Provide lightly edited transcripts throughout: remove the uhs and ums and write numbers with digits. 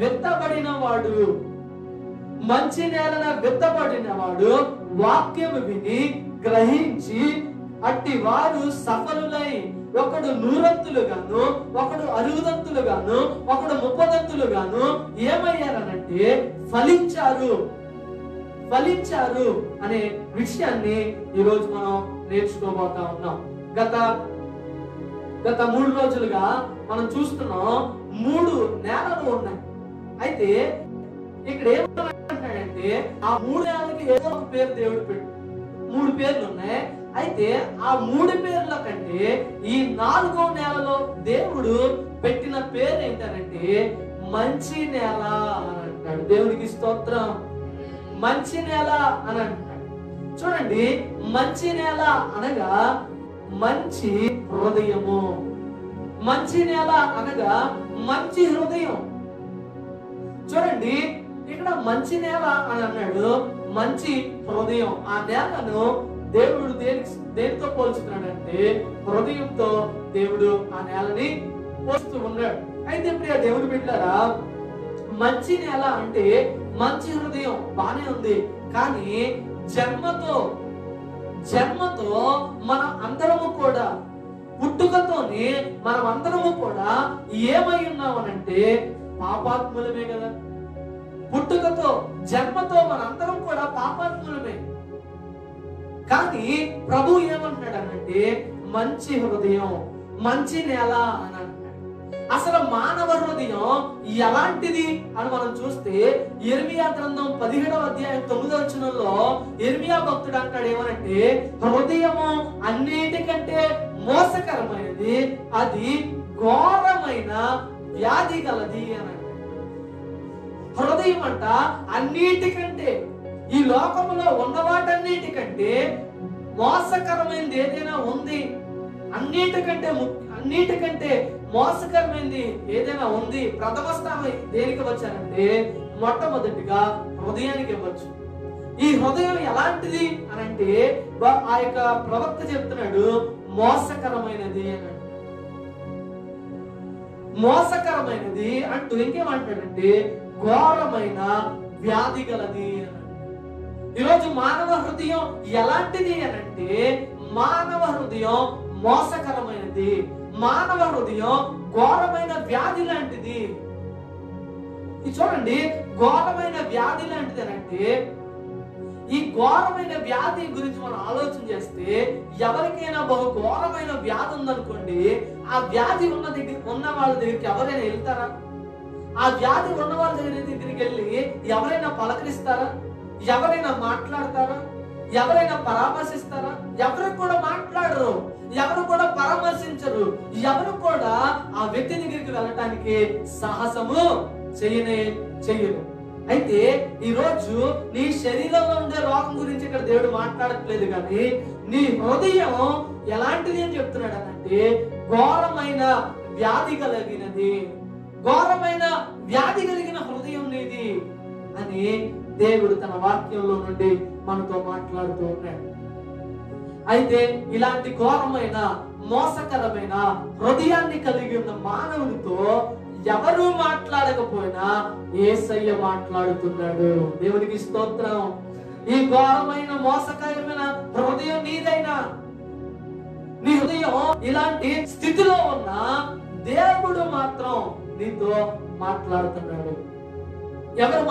విత్తబడిన వాడు, మంచి నేలన విత్తబడిన వాడు వాక్యము విని గ్రహించి అట్టి వారు సఫలులై ఒకడు 100 ఒకడు 60 ఒకడు 30 ఏమయ్యారనంటే ఫలించారు అనే విషయాన్ని ఈరోజు మనం నేర్చుకోబోతా ఉన్నాం. గత 3 రోజులుగా మనం చూస్తున్నాం 3 నేలలు ఉన్నాయి. అయితే ఇక్కడ ఏమంటాడంటే ఆ 3 నేలకి ఏదో ఒక పేరు దేవుడు పెట్టు. 3 పేర్లు ఉన్నాయి. అయితే ఆ 3 పేర్ల కంటే ఈ 4వ నేలలో దేవుడు పెట్టిన పేరు ఏంటంటే మంచి నేల అని అంటాడు. దేవునికి స్తోత్రం. మంచి నేల అని అంటాడు. చూడండి, మంచి నేల అనగా మంచి హృదయము. మంచి నేల అనగా మంచి హృదయం. చూడండి, ఇక్కడ మంచి నేల అని అన్నాడు, మంచి హృదయం. ఆ నేలను దేవుడు దేనితో పోల్చుతున్నాడంటే హృదయంతో దేవుడు ఆ నేలని పోస్తూ ఉన్నాడు. అయితే ప్రియ దేవుని బిడ్డలారా, మంచి నేల అంటే మంచి హృదయం బానే ఉంది. కానీ జన్మతో మన అందరము కూడా, పుట్టుకతోనే మనం అందరము కూడా ఏమై ఉన్నామనంటే పాపాత్ములమే కదా. పుట్టుకతో జన్మతో మనందరం కూడా పాపాత్ములమే. కానీ ప్రభు ఏమంటున్నాడనంటే మంచి హృదయం, మంచి నేల అని అంటున్నాడు. అసలు మానవ హృదయం ఎలాంటిది అని మనం చూస్తే యిర్మీయా గ్రంథం 17వ అధ్యాయం 9వ వచనంలో యిర్మీయా భక్తుడు అంటాడు ఏమనంటే హృదయము అన్నిటికంటే మోసకరమైనది, అది ఘోరమైన వ్యాధి గలది అని. హృదయం అంట అన్నిటికంటే, ఈ లోకంలో ఉన్న వాటన్నిటికంటే మోసకరమైనది ఏదైనా ఉంది, అన్నిటికంటే మోసకరమైనది ఏదైనా ఉంది, ప్రథమ స్థానం దేనికి వచ్చారంటే మొట్టమొదటిగా హృదయానికి ఇవ్వచ్చు. ఈ హృదయం ఎలాంటిది అని అంటే ఆ యొక్క ప్రవక్త చెప్తున్నాడు మోసకరమైనది అని. మోసకరమైనది అంటూ ఇంకేమంటాడంటే ఘోరమైన వ్యాధి గలది అని. ఈరోజు మానవ హృదయం ఎలాంటిది అనంటే మానవ హృదయం మోసకరమైనది, మానవ హృదయం ఘోరమైన వ్యాధి లాంటిది. ఇది చూడండి, ఘోరమైన వ్యాధి లాంటిది అనంటే ఈ ఘోరమైన వ్యాధి గురించి మనం ఆలోచన చేస్తే ఎవరికైనా బహు ఘోరమైన వ్యాధి ఉందనుకోండి, ఆ వ్యాధి ఉన్న వాళ్ళ దగ్గరికి ఎవరైనా వెళ్తారా? ఆ వ్యాధి ఉన్న వాళ్ళ దగ్గరికి వెళ్ళి ఎవరైనా పలకరిస్తారా? ఎవరైనా మాట్లాడతారా? ఎవరైనా పరామర్శిస్తారా? ఎవరు కూడా మాట్లాడరు, ఎవరు కూడా పరామర్శించరు, ఎవరు కూడా ఆ వ్యక్తి దగ్గరికి వెళ్ళటానికి సాహసము చెయ్యరు. అయితే ఈ రోజు నీ శరీరంలో ఉండే రోగం గురించి ఇక్కడ దేవుడు మాట్లాడట్లేదు, కానీ నీ హృదయం ఎలాంటిది అని చెప్తున్నాడు అనంటే ఘోరమైన వ్యాధి కలిగినది, ఘోరమైన వ్యాధి కలిగిన హృదయం నీది అని దేవుడు తన వాక్యంలో నుండి మనతో మాట్లాడుతూ ఉన్నాడు. అయితే ఇలాంటి ఘోరమైన మోసకరమైన హృదయాన్ని కలిగి ఉన్న మానవునితో ఎవరు మాట్లాడకపోయినా యేసయ్య మాట్లాడుతున్నాడు. దేవునికి స్తోత్రం. ఈ ఘోరమైన మోసకరమైన హృదయం నీదైనా, నీ హృదయం ఇలాంటి స్థితిలో ఉన్న దేవుడు మాత్రం నీతో మాట్లాడుతున్నాడు. ఎవరు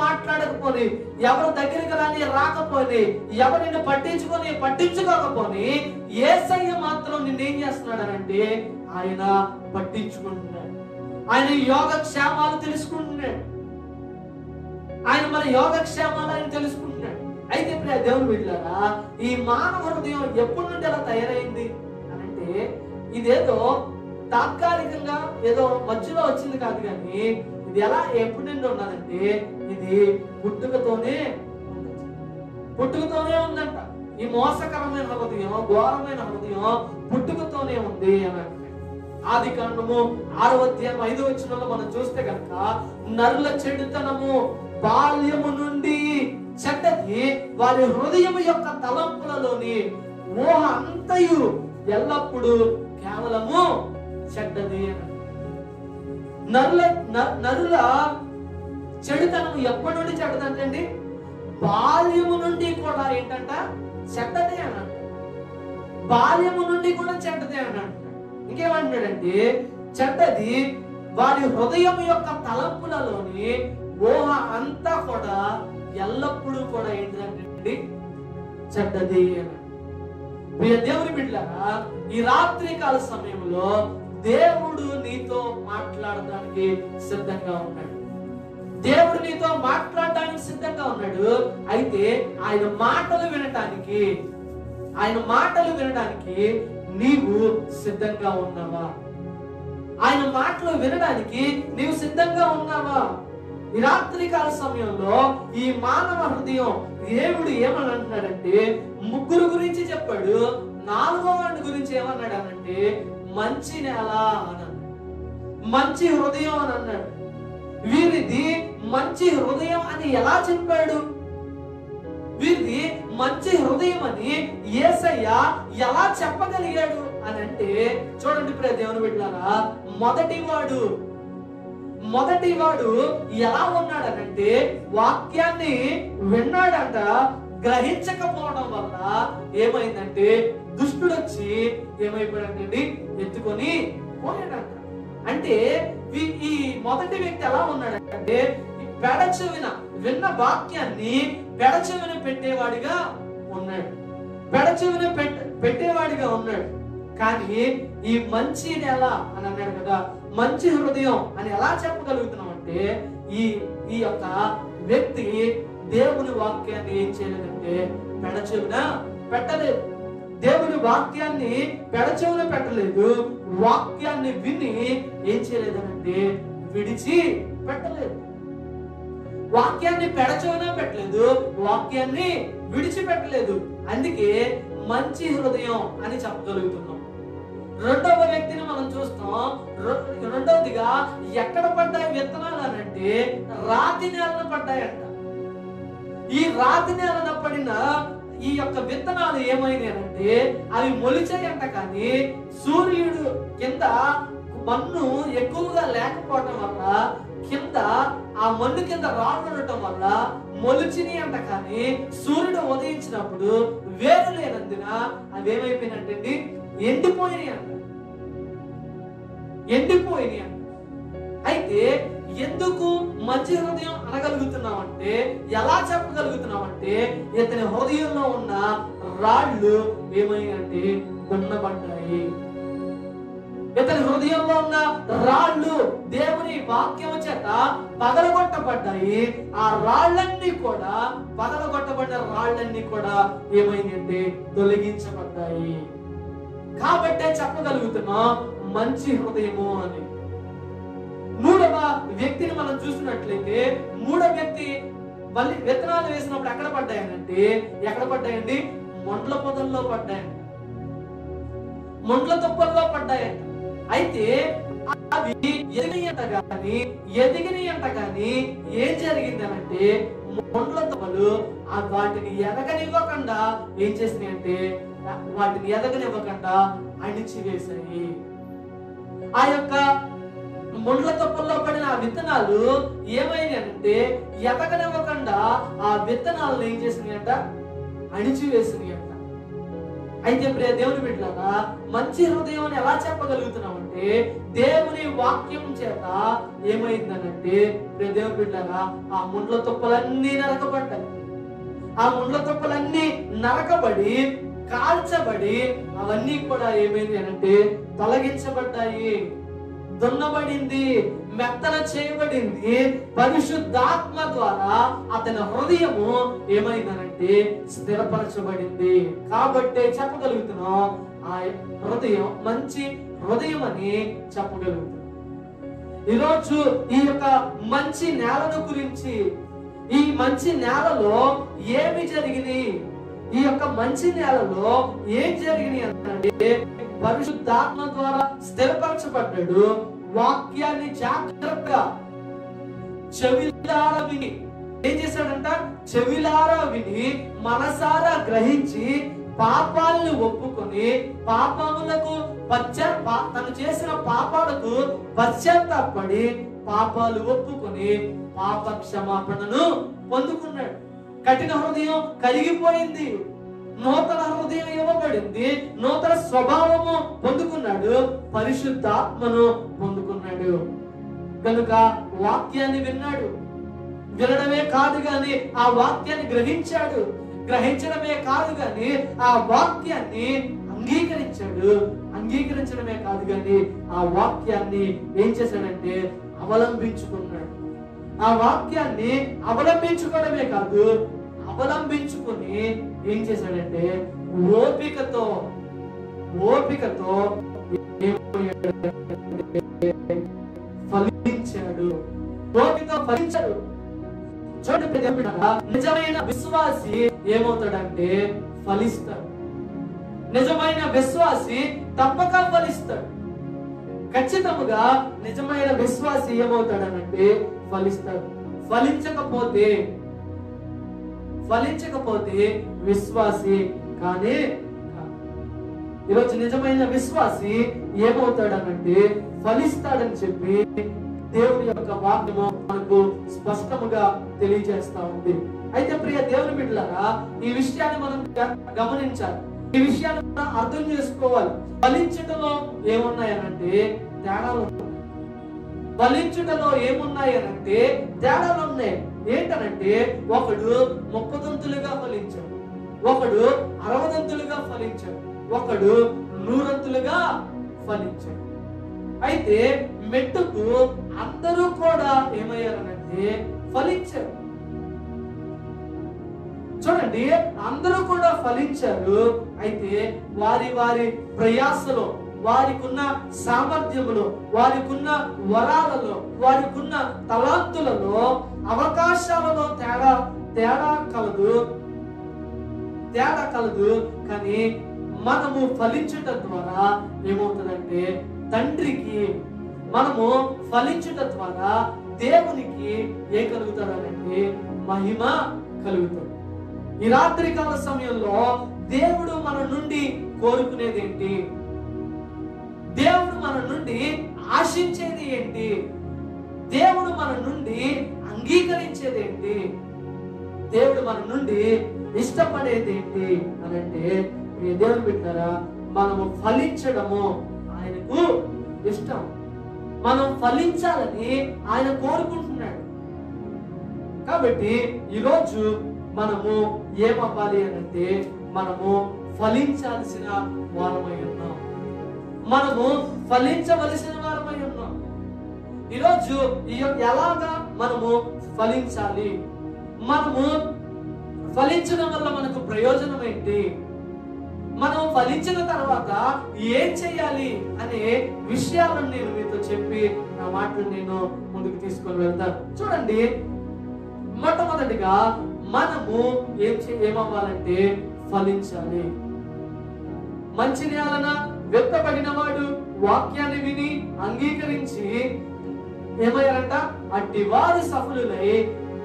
మాట్లాడకపోని, ఎవరు దగ్గరికి రాకపోని, ఎవరిని పట్టించుకోకపోని యేసయ్య మాత్రం నిన్నేం చేస్తున్నాడనంటే ఆయన పట్టించుకుంటున్నాడు. ఆయన యోగక్షేమాలు తెలుసుకుంటున్నాడు. ఆయన మన యోగక్షేమాలు ఆయన తెలుసుకుంటున్నాడు. అయితే ఇప్పుడు దేవుని బిడ్డలారా, ఈ మానవ హృదయం ఎప్పటి నుండి ఎలా తయారైంది అనంటే ఇదేదో తాత్కాలికంగా ఏదో మధ్యలో వచ్చింది కాదు, కానీ ఇది ఎలా ఎప్పటి నుండి ఉన్నదంటే ఇది పుట్టుకతోనే ఉందంట. ఈ మోసకరమైన హృదయం, ఘోరమైన హృదయం పుట్టుకతోనే ఉంది అని. ఆదికాండము 6వ అధ్యాయం 5వ వచనంలో మనం చూస్తే కనుక నరుల చెడుతనము బాల్యము నుండి చెడ్డది, వారి హృదయం యొక్క తలంపులలోని ఊహ అంతయు ఎల్లప్పుడూ కేవలము చెడ్డది అని. నరుల చెడుతనం ఎప్పటి నుండి చెడ్డదంటండి? బాల్యము నుండి కూడా ఏంటంట? చెడ్డదే అని అంట. బాల్యము నుండి కూడా చెడ్డదే అని అంటాడు. ఇంకేమంటాడంటే చెడ్డది వాడి హృదయం యొక్క తలంపులలోని ఊహ అంతా కూడా ఎల్లప్పుడూ కూడా ఏంటంటే చెడ్డది అని. ప్రియ దేవుని బిడ్డలారా, ఈ రాత్రి కాల సమయంలో దేవుడు నీతో మాట్లాడడానికి సిద్ధంగా ఉన్నాడు. దేవుడు నీతో మాట్లాడడానికి సిద్ధంగా ఉన్నాడు. అయితే ఆయన మాటలు వినడానికి నీవు సిద్ధంగా ఉన్నావా? ఆయన మాటలు వినడానికి నీవు సిద్ధంగా ఉన్నావా? ఈ రాత్రి కాల సమయంలో ఈ మానవ హృదయం దేవుడు ఏమని అంటున్నాడంటే, ముగ్గురు గురించి చెప్పాడు. నాలుగో వాడి గురించి ఏమన్నాడు అనంటే మంచి నేల అని అన్నాడు, మంచి హృదయం అని అన్నాడు. వీరిది మంచి హృదయం అని ఎలా చెప్పాడు? వీరిది మంచి హృదయం అని యేసయ్య ఎలా చెప్పగలిగాడు అని అంటే, చూడండి ప్రియ దేవుని బిడ్డలారా, మొదటి వాడు ఎలా ఉన్నాడనంటే వాక్యాన్ని విన్నాడంట. గ్రహించకపోవడం వల్ల ఏమైందంటే దుష్టుడు వచ్చి ఏమైపోయాడంటే ఎత్తుకొని పోయాడంట. అంటే ఈ మొదటి వ్యక్తి ఎలా ఉన్నాడంటే పెడచెవిన విన్న వాక్యాన్ని పెడచెవిన పెట్టేవాడిగా ఉన్నాడు. పెట్టేవాడిగా ఉన్నాడు. కానీ ఈ మంచి నేల అని అన్నాడు కదా, మంచి హృదయం అని ఎలా చెప్పగలుగుతున్నాం అంటే ఈ యొక్క వ్యక్తి దేవుని వాక్యాన్ని ఏం చేయలేదంటే పెడచెవిన పెట్టలేదు. దేవుని వాక్యాన్ని పెడచెవిన పెట్టలేదు. వాక్యాన్ని విని ఏం చేయలేదనంటే విడిచి పెట్టలేదు. వాక్యాన్ని పెడచెవిన పెట్టలేదు, వాక్యాన్ని విడిచిపెట్టలేదు. అందుకే మంచి హృదయం అని చెప్పగలుగుతున్నాం. రెండవ వ్యక్తిని మనం చూస్తాం. రెండవదిగా ఎక్కడ పడ్డాయి విత్తనాలు అనంటే రాతి నేలన పడ్డాయంట. ఈ రాతి నేలన పడిన ఈ యొక్క విత్తనాలు ఏమైనాయంటే అవి మొలిచాయంట. కానీ సూర్యుడు కింద మన్ను ఎక్కువగా లేకపోవటం వల్ల కింద ఆ మన్ను కింద రాళ్ళు ఉండటం వల్ల మొలిచినాయి అంట. కానీ సూర్యుడు ఉదయించినప్పుడు వేరు లేనందున అవి ఏమైపోయినట్టండి ఎండిపోయినాయి అంట. అయితే ఎందుకు మంచి హృదయం అనగలుగుతున్నామంటే, ఎలా చెప్పగలుగుతున్నామంటే ఇతని హృదయంలో ఉన్న రాళ్ళు ఏమైనాయంటే దున్నబడ్డాయి. ఇతని హృదయంలో ఉన్న రాళ్ళు దేవుని వాక్యం చేత పగలగొట్టబడ్డాయి. ఆ రాళ్ళన్నీ కూడా పగలగొట్టబడ్డ రాళ్ళన్నీ కూడా ఏమైందంటే తొలగించబడ్డాయి. కాబట్టే చెప్పగలుగుతున్నాం మంచి హృదయము అని. మూడవ వ్యక్తిని మనం చూసినట్లయితే, మూడవ వ్యక్తి మళ్ళీ విత్తనాలు వేసినప్పుడు ఎక్కడ పడ్డాయండి? మొండ్ల పొదల్లో పడ్డాయంట, మొండ్ల తుప్పల్లో పడ్డాయంట. అయితే అవి ఎదిగినాయంట కానీ ఏం జరిగిందనంటే మొండ్ల తుప్పలు వాటిని ఎదగనివ్వకుండా ఏం చేసినాయంటే వాటిని ఎదగనివ్వకుండా అణిచివేశాయి. ఆ యొక్క మొండ్ల తుప్పల్లో పడిన ఆ విత్తనాలు ఏమైనాయంటే ఎదగనివ్వకుండా ఆ విత్తనాలను ఏం చేసినాయంట అణిచివేసినాయంట. అయితే ప్రియ దేవుని బిడ్డలారా, మంచి హృదయం అని ఎలా చెప్పగలుగుతున్నామంటే దేవుని వాక్యం చేత ఏమైందనంటే ప్రియ దేవుని బిడ్డలారా ఆ ముండ్ల తుప్పలన్నీ నరకబడ్డాయి. ఆ ముండ్ల తుప్పలన్నీ నరకబడి కాల్చబడి అవన్నీ కూడా ఏమైంది అనంటే తొలగించబడ్డాయి, దున్నబడింది, మెత్తన చేయబడింది. పరిశుద్ధాత్మ ద్వారా అతని హృదయము ఏమైందనంటే స్థిరపరచబడింది. కాబట్టి చెప్పగలుగుతున్నాం ఆ హృదయం మంచి హృదయం అని చెప్పగలుగుతున్నాం. ఈరోజు ఈ యొక్క మంచి నేలను గురించి, ఈ మంచి నేలలో ఏమి జరిగింది, ఈ యొక్క మంచి నేలలో ఏం జరిగింది అంటే పరిశుద్ధాత్మ ద్వారా స్థిరపరచబడ్డాడు. వాక్యాన్ని జాగ్రత్తగా చెవిలారా విని ఏం చేశాడంట? చెవిలారా విని మనసారా గ్రహించి పాపాలను ఒప్పుకొని పాపములకు తను చేసిన పాపాలకు పశ్చాత్తాపడి పాపాలు ఒప్పుకొని పాప క్షమాపణను పొందుకున్నాడు. కఠిన హృదయం కరిగిపోయింది, నూతన హృదయం ఇవ్వబడింది, నూతన స్వభావము పొందుకున్నాడు, పరిశుద్ధాత్మను పొందుకున్నాడు. కనుక వాక్యాన్ని విన్నాడు. వినడమే కాదు గాని ఆ వాక్యాన్ని గ్రహించాడు. గ్రహించడమే కాదు గాని ఆ వాక్యాన్ని అంగీకరించాడు. అంగీకరించడమే కాదు గాని ఆ వాక్యాన్ని ఏం చేశాడంటే అవలంబించుకున్నాడు. ఆ వాక్యాన్ని అవలంబించుకోవడమే కాదు, అవలంబించుకుని ఏం చేశాడంటే ఓపికతో ఫలించాడు. ఓపికతో ఫలించాడు. చూడండి, నిజమైన విశ్వాసి ఏమవుతాడంటే ఫలిస్తాడు. నిజమైన విశ్వాసి తప్పక ఫలిస్తాడు. ఖచ్చితంగా నిజమైన విశ్వాసి ఏమవుతాడనంటే ఫలిస్తాడు. ఫలించకపోతే విశ్వాసి కానే కాదు. ఈరోజు నిజమైన విశ్వాసి ఏమవుతాడనంటే ఫలిస్తాడని చెప్పి దేవుని యొక్క వాక్యము మనకు స్పష్టముగా తెలియజేస్తా ఉంది. అయితే ప్రియ దేవుని బిడ్డలారా, ఈ విషయాన్ని మనం గమనించాలి. ఈ విషయాన్ని మనం అర్థం చేసుకోవాలి. ఫలించటంలో ఏమున్నాయనంటే తేడాలు ఉన్నాయి. ఫలించుటలో ఏమున్నాయనంటే తేడాలు ఉన్నాయి. ఏంటనంటే ఒకడు 30 దంతులుగా ఫలించాడు, ఒకడు 60 దంతులుగా ఫలించాడు, ఒకడు 100 దంతులుగా ఫలించాడు. అయితే మెట్టుకు అందరూ కూడా ఏమయ్యారనంటే ఫలించారు. చూడండి, అందరూ కూడా ఫలించారు. అయితే వారి వారి ప్రయాసలో, వారికున్న సామర్థ్యములో, వారికున్న వరాలలో, వారికున్న తలాంతులలో, అవకాశాలలో తేడా కలదు. కానీ మనము ఫలించటం ద్వారా ఏమవుతుందంటే తండ్రికి, మనము ఫలించటం ద్వారా దేవునికి ఏం కలుగుతాడంటే మహిమ కలుగుతుంది. ఈ రాత్రికాల సమయంలో దేవుడు మన నుండి కోరుకునేది ఏంటి? దేవుడు మన నుండి ఆశించేది ఏంటి? దేవుడు మన నుండి అంగీకరించేది ఏంటి? దేవుడు మన నుండి ఇష్టపడేది ఏంటి అనంటే, దేవుని బిడ్డలారా, మనము ఫలించడము ఆయనకు ఇష్టం. మనం ఫలించాలని ఆయన కోరుకుంటున్నాడు. కాబట్టి ఈరోజు మనము ఏమవ్వాలి అనంటే మనము ఫలించాల్సిన వారమై ఉన్నాం. మనము ఫలించవలసిన వారమై ఉన్నాం. ఈరోజు ఎలాగా మనము ఫలించాలి? మనము ఫలించడం వల్ల మనకు ప్రయోజనం ఏంటి? మనం ఫలించిన తర్వాత ఏం చేయాలి అనే విషయాలను నేను మీతో చెప్పి నా మాటలు నేను ముందుకు తీసుకొని వెళ్తాను. చూడండి, మొట్టమొదటిగా మనము ఏమవ్వాలంటే ఫలించాలి. మంచి నేలన వెత్తబడిన వాడు వాక్యాన్ని విని అంగీకరించి ఏమయ్యారంట? అట్టి వారు సఫలులై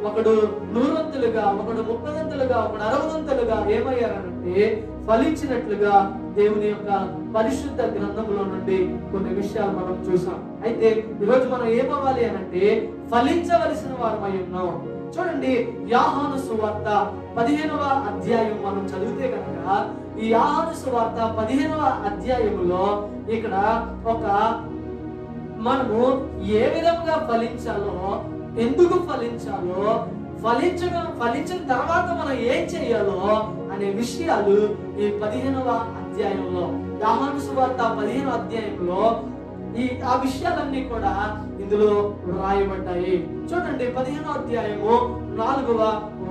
ఒకడు 100 దంతులుగా, ఒకడు 30 దంతులుగా, ఒకడు 60 దంతులుగా ఏమయ్యారంటే ఫలించినట్లుగా దేవుని యొక్క పరిశుద్ధ గ్రంథంలో నుండి కొన్ని విషయాలు మనం చూసాం. అయితే ఈరోజు మనం ఏమవ్వాలి అనంటే ఫలించవలసిన వారమై ఉన్నాం. చూడండి, యోహాను సువార్త 15వ అధ్యాయం మనం చదివితే కనుక ఈ యోహాను సువార్త 15వ అధ్యాయంలో ఇక్కడ మనము ఏ విధంగా ఫలించాలో, ఎందుకు ఫలించాలో, ఫలించిన తర్వాత మనం ఏం చేయాలో అనే విషయాలు ఈ 15వ అధ్యాయంలో, యోహాను సువార్త 15వ అధ్యాయంలో ఆ విషయాలన్నీ కూడా ఇందులో రాయబడ్డాయి. చూడండి, 15వ అధ్యాయము 4వ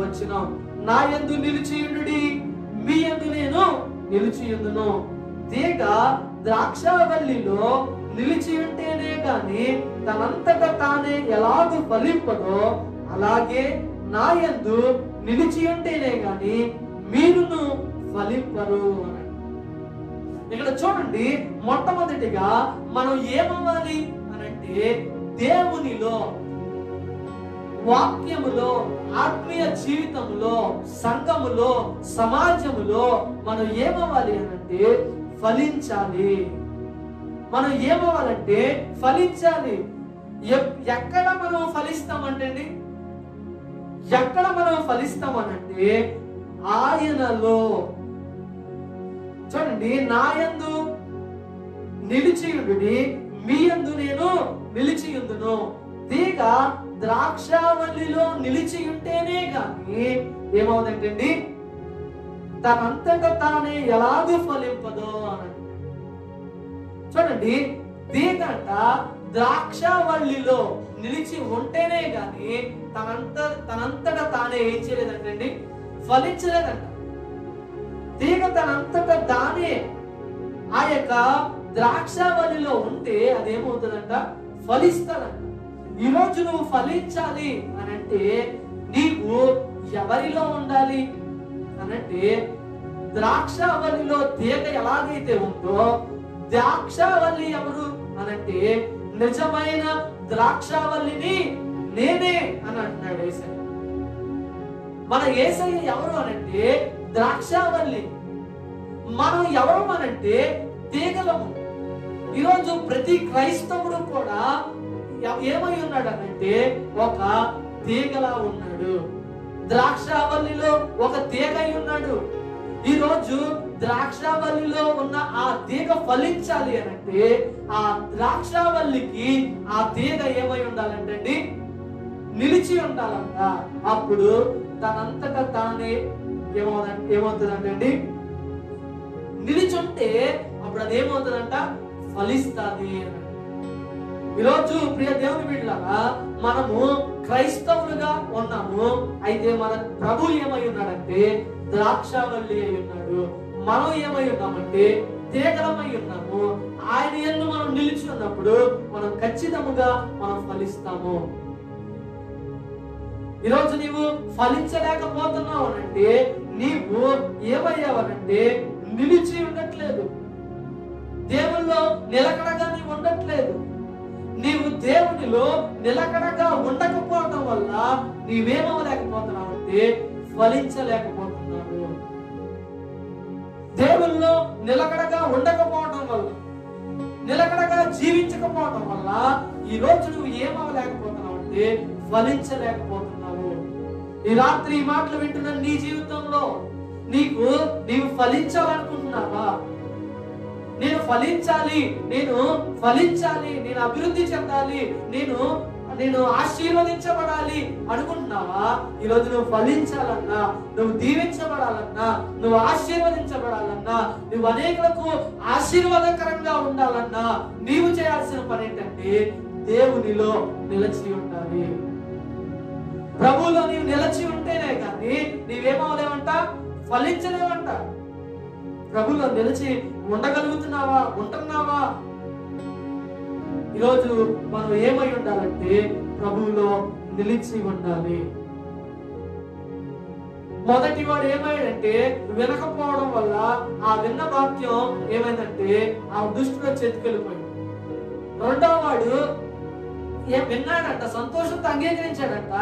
వచనం, నా యందు నిలిచియుండుడి, మీ యందు నేను నిలిచియుందును. తీగ ద్రాక్షావల్లిలో నిలిచి ఉంటేనే గాని తనంతట తానే ఎలాగూ ఫలింపదో అలాగే నా యందు నిలిచి ఉంటేనే గాని మీరును ఫలింపరు అని. ఇక్కడ చూడండి, మొట్టమొదటిగా మనం ఏమవ్వాలి అనంటే దేవునిలో వాక్యములో, ఆత్మీయ జీవితంలో, సంఘములో, సమాజములో మనం ఏమవ్వాలి అనంటే ఫలించాలి. మనం ఏమవ్వాలంటే ఫలించాలి. ఎక్కడ మనం ఫలిస్తామంటే ఎక్కడ మనం ఫలిస్తామనంటే ఆయనలో. చూడండి, నాయందు నిలిచియుండుడి, మీ యందు నేను నిలిచియుందును. తీగ ద్రాక్షావల్లిలో నిలిచి ఉంటేనే గాని ఏమవుతుందండి, తనంతట తానే ఎలాగూ ఫలింపదో అని. చూడండి, తీగంట ద్రాక్షావల్లిలో నిలిచి ఉంటేనే గాని తనంతట తానే ఏం చేయలేదంటండి, ఫలించలేదంట. తీగ తనంతట తానే ఆ యొక్క ద్రాక్షావల్లిలో ఉంటే అదేమవుతుందంట, ఫలిస్తాదంట. ఈరోజు నువ్వు ఫలించాలి అనంటే నీవు ఎవరిలో ఉండాలి అనంటే, ద్రాక్షావల్లిలో తీగ ఎలాగైతే ఉందో ద్రాక్షావల్లి ఎవరు అనంటే నిజమైన ద్రాక్షావల్లిని నేనే అని అంటున్నాడు యేసయ్య. మన యేసయ్య ఎవరు అనంటే ద్రాక్షావల్లి. మనం ఎవరు అనంటే తీగలము. ఈరోజు ప్రతి క్రైస్తవుడు కూడా ఏమై ఉన్నాడు అనంటే ఒక తీగలా ఉన్నాడు. ద్రాక్షావల్లిలో ఒక తీగ అయి ఉన్నాడు. ఈరోజు ద్రాక్షావల్లిలో ఉన్న ఆ తీగ ఫలించాలి అనంటే ఆ ద్రాక్షావల్లికి ఆ తీగ ఏమై ఉండాలంటే నిలిచి ఉండాలంట. అప్పుడు తనంతటా తానే ఏమవుతుందంటే నిలిచుంటే అప్పుడు అదేమవుతుందంట, ఫలిస్తుంది అని. ఈరోజు ప్రియ దేవుని బిడ్డలారా, మనము క్రైస్తవులుగా ఉన్నాము. అయితే మన ప్రభు ఏమై ఉన్నాడంటే ద్రాక్షావల్లి అయి ఉన్నాడు. మనం ఏమై ఉన్నామంటే తీగలమై ఉన్నాము. ఆయన యందు మనం నిలిచి ఉన్నప్పుడు మనం ఖచ్చితంగా మనం ఫలిస్తాము. ఈరోజు నీవు ఫలించలేకపోతున్నావు అనంటే నీవు ఏమయ్యావనంటే నిలిచి ఉండట్లేదు, దేవుల్లో నిలకడగా నీవు ఉండట్లేదు. నీవు దేవునిలో నిలకడగా ఉండకపోవడం వల్ల నీవేమవలేకపోతున్నావు అంటే ఫలించలేకపోతున్నావు. దేవుల్లో నిలకడగా ఉండకపోవడం వల్ల, నిలకడగా జీవించకపోవడం వల్ల ఈ రోజు నువ్వు ఏమవలేకపోతున్నావు అంటే ఫలించలేకపోతున్నావు. ఈ రాత్రి ఈ మాటలు వింటున్న నీ జీవితంలో నీవు ఫలించాలనుకుంటున్నావా? నేను ఫలించాలి, నేను అభివృద్ధి చెందాలి, నేను ఆశీర్వదించబడాలి అనుకుంటున్నావా? ఈరోజు నువ్వు ఫలించాలన్నా, నువ్వు దీవించబడాలన్నా, నువ్వు ఆశీర్వదించబడాలన్నా, నువ్వు అనేకులకు ఆశీర్వాదకరంగా ఉండాలన్నా నీవు చేయాల్సిన పని ఏంటంటే దేవునిలో నిలిచి ఉండాలి. ప్రభువులో నీవు నిలిచి ఉంటేనే కానీ నీవేమవలేవంట, ఫలించలేవంట. ప్రభువులో నిలిచి ఉంటున్నావా? ఈరోజు మనం ఏమై ఉండాలంటే ప్రభువులో నిలిచి ఉండాలి. మొదటి వాడు ఏమయ్యాడంటే వినకపోవడం వల్ల ఆ విన్న వాక్యం ఏమైందంటే ఆ దుష్టుల చేతికెళ్ళిపోయింది. రెండవ వాడు విన్నాడంట, సంతోషంతో అంగీకరించాడంట.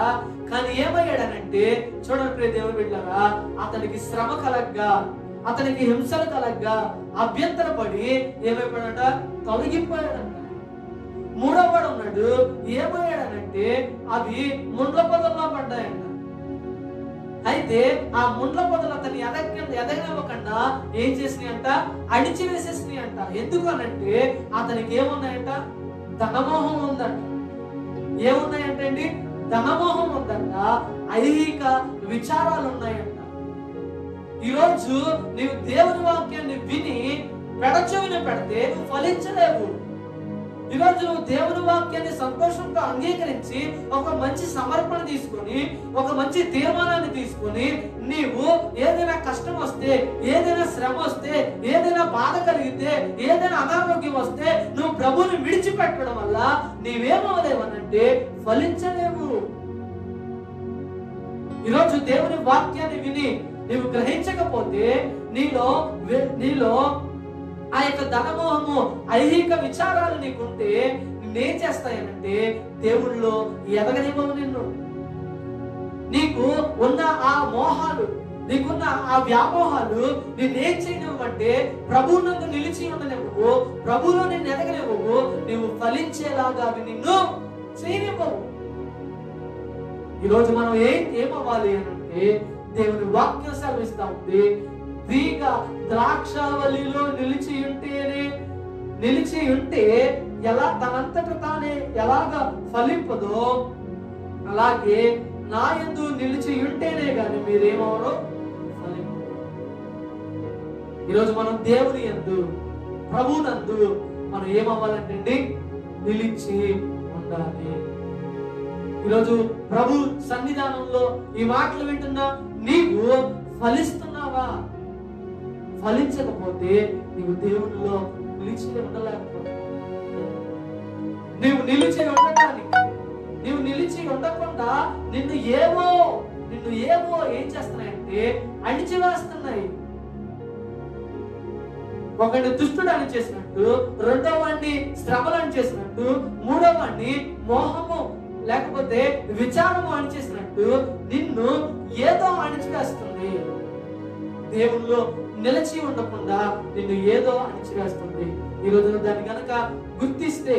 కానీ ఏమయ్యాడనంటే చూడండి ప్రియ దేవుని బిడ్డలారా, అతనికి శ్రమ కలగ్గా, అతనికి హింసలు కలగ్గా అభ్యంతరపడి ఏమైపోయాడంట, తొలగిపోయాడంట. మూడవ వాడు ఉన్నాడు, ఏమయ్యాడనంటే అవి ముండ్ల పొదల్లో పడ్డాయంట. అయితే ఆ ముండ్ల పొదలు అతన్ని ఎదగనివ్వకుండా ఏం చేసినాయి అంట, అడిచి వేసేసినాయి అంట. ఎందుకు అనంటే అతనికి ఏమున్నాయంట, ధనమోహం ఉందంట. ఏమున్నాయంటే అండి, ధనమోహం ఉందంట, ఐహిక విచారాలు ఉన్నాయంట. ఈరోజు నీవు దేవుని వాక్యాన్ని విని పెడచెవిని పెడితే నువ్వు ఫలించలేవు. ఈరోజు నువ్వు దేవుని వాక్యాన్ని సంతోషంతో అంగీకరించి ఒక మంచి సమర్పణ తీసుకొని, ఒక మంచి తీర్మానాన్ని తీసుకొని, నీవు ఏదైనా కష్టం వస్తే, ఏదైనా శ్రమ వస్తే, ఏదైనా బాధ కలిగితే, ఏదైనా అనారోగ్యం వస్తే నువ్వు ప్రభువుని విడిచిపెట్టడం వల్ల నీవేమవలేవనంటే ఫలించలేవు. ఈరోజు దేవుని వాక్యాన్ని విని నీవు గ్రహించకపోతే నీలో ఆ యొక్క ధనమోహము, ఐహిక విచారాలు నీకుంటే నేనేం చేస్తాయనంటే దేవుళ్ళో ఎదగనివ్వవు నిన్ను. నీకు ఉన్న ఆ మోహాలు, నీకున్న ఆ వ్యామోహాలు నిన్నేం చేయనివ్వమంటే ప్రభువునందు నిలిచి ఉండనివ్వవు, ప్రభువులో నిన్ను ఎదగనివ్వవు, నువ్వు ఫలించేలాగా అవి నిన్ను చేయనివ్వవు. ఈరోజు మనం ఏమవ్వాలి అంటే దేవుని వాక్యం సెలవిస్తా ఉంది, తీగ ద్రాక్షావళిలో నిలిచి ఉంటే ఎలా తనంతట తానే ఎలాగా ఫలింపదో అలాగే నా యందు నిలిచి ఉంటేనే గాని మీరేమవరో ఫలింపరు. ఈరోజు మనం దేవుని యందు, ప్రభువునందు మనం ఏమవ్వాలంటే నిలిచి ఉండాలి. ఈరోజు ప్రభు సన్నిధానంలో ఈ మాటలు వింటున్నా నీవు ఫలిస్తున్నావా? ఫలించకపోతే నీవు దేవునిలో నిలిచి ఉండలేకపోతే, నీవు నిలిచి ఉండటానికి, నీవు నిలిచి ఉండకుండా నిన్ను ఏవో ఏం చేస్తున్నాయంటే అణిచివేస్తున్నాయి. ఒకడిని దుష్టుడు అని చేసినట్టు, రెండో వాడిని శ్రమలు అని చేసినట్టు, మూడో వాడిని మోహము లేకపోతే విచారము అణిచేసినట్టు నిన్ను ఏదో అణిచివేస్తుంది. దేవుల్లో నిలిచి ఉండకుండా నిన్ను ఏదో అణిచివేస్తుంది. ఈ రోజున దాన్ని కనుక గుర్తిస్తే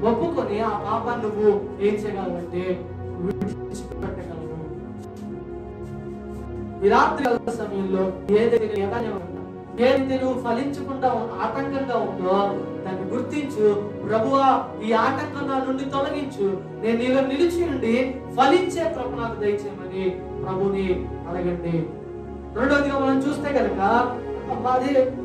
ఒప్పుకొని ఆ పాపాన్ని నువ్వు ఏం చేయగలవంటే విడిచిపెట్టగలవు. ఈ రాత్రి సమయంలో ఏదైతే నువ్వు ఫలించకుండా ఆటంకంగా ఉందో దాన్ని గుర్తించు. ప్రభువా, ఈ ఆటంకం నా నుండి తొలగించు, నేను నీలో నిలిచి ఉండి ఫలించే కృప నాకు దయచేయమని ప్రభుని అడగండి. రెండవదిగా మనం చూస్తే కనుక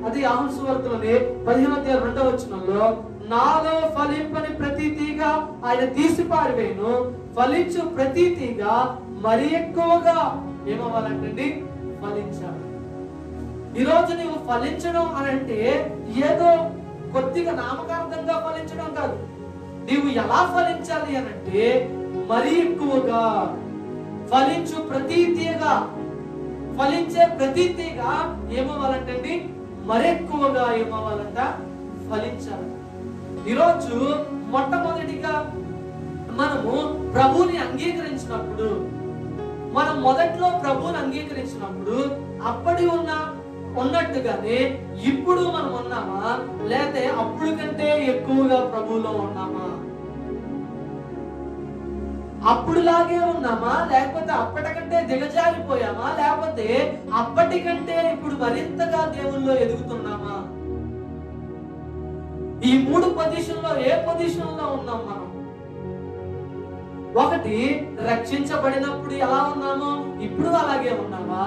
అది యోహాను సువార్తలోని 15:2 నాలో ఫలింపని ప్రతి తీగ ఆయన తీసి పారివేయును, ఫలించు ప్రతి తీగ మరి ఎక్కువగా ఏమవ్వాలంటే ఫలించాలి. ఈరోజు నీవు ఫలించడం అని అంటే ఏదో కొద్దిగా నామకార్థంగా ఫలించడం కాదు. నీవు ఎలా ఫలించాలి అనంటే మరి ఎక్కువగా ఫలించు ప్రతి తీగ, ఫలించే ప్రతి తీగ ఏమవ్వాలంటే మరెక్కువగా ఏమవ్వాలంట ఫలించాలి. ఈరోజు మొట్టమొదటిగా మనము ప్రభువుని అంగీకరించినప్పుడు, మనం మొదట్లో ప్రభువుని అంగీకరించినప్పుడు అప్పటి ఉన్నట్టుగానే ఇప్పుడు మనం ఉన్నామా, లేకపోతే అప్పుడు కంటే ఎక్కువగా ప్రభువులో ఉన్నామా? అప్పుడులాగే ఉన్నామా, లేకపోతే అప్పటికంటే దిగజారిపోయామా, లేకపోతే అప్పటికంటే ఇప్పుడు మరింతగా దేవుల్లో ఎదుగుతున్నామా? ఈ 3 పొజిషన్లో ఏ పొజిషన్ లో ఉన్నాం మనం? ఒకటి, రక్షించబడినప్పుడు ఎలా ఉన్నామో ఇప్పుడు అలాగే ఉన్నామా?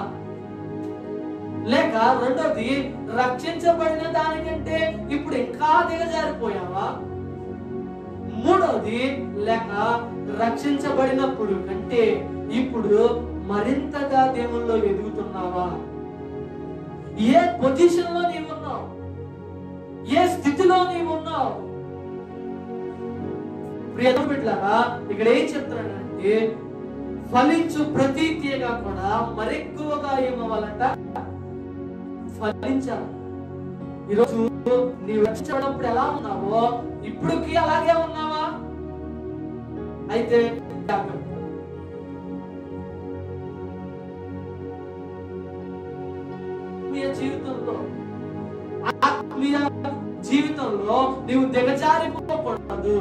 లేక రెండోది, రక్షించబడిన దానికంటే ఇప్పుడు ఇంకా దిగజారిపోయావా? మూడోది, లేక రక్షించబడినప్పుడు కంటే ఇప్పుడు మరింతగా దేవుల్లో ఎదుగుతున్నావా? ఏ పొజిషన్ లో నీవు ఉన్నావు? ఏ స్థితిలో నీవు ఉన్నావు? ప్రియ బిడ్డలారా, ఇక్కడ ఏం చెప్తున్నాడంటే ఫలించు ప్రతి తీగ కూడా మరెక్కువగా ఏమవ్వాలంట ఫలించాలి. ఈరోజు నీవు రక్షించబడినప్పుడు ఎలా ఉన్నావో ఇప్పుడుకి అలాగే ఉన్నావా? అయితే జీవితంలో నీవు దిగజారిపోకూడదు.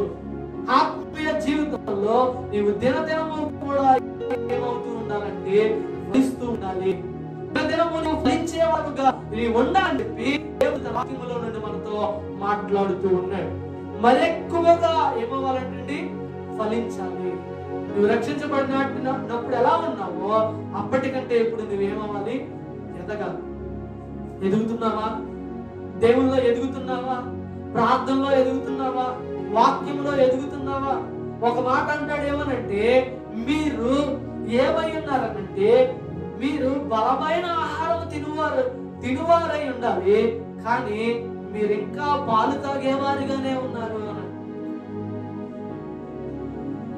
ఆత్మీయ జీవితంలో నీవు దినదినము కూడా ఏమవుతూ ఉండాలంటే ఫలిస్తూ ఉండాలి. దినదినము నువ్వు ఫలించేవాడుగా నీవు ఉండాలని చెప్పి దేవుని వాక్యములో నుండి మనతో మాట్లాడుతూ ఉన్నాడు. మరెక్కువగా ఏమవ్వాలంటే ఫలించాలి. నువ్వు రక్షించబడినప్పుడు ఎలా ఉన్నావో అప్పటికంటే ఇప్పుడు నువ్వేమవ్వాలి? ఎదగాలి. ఎదుగుతున్నావా? దేవుల్లో ఎదుగుతున్నావా? ప్రార్థనలో ఎదుగుతున్నావా? వాక్యంలో ఎదుగుతున్నావా? ఒక మాట అంటాడు ఏమనంటే, మీరు ఏమై ఉన్నారనంటే మీరు బలమైన ఆహారం తినువారై ఉండాలి, కానీ మీరు ఇంకా పాలు తాగేవారిగానే ఉన్నారు అని.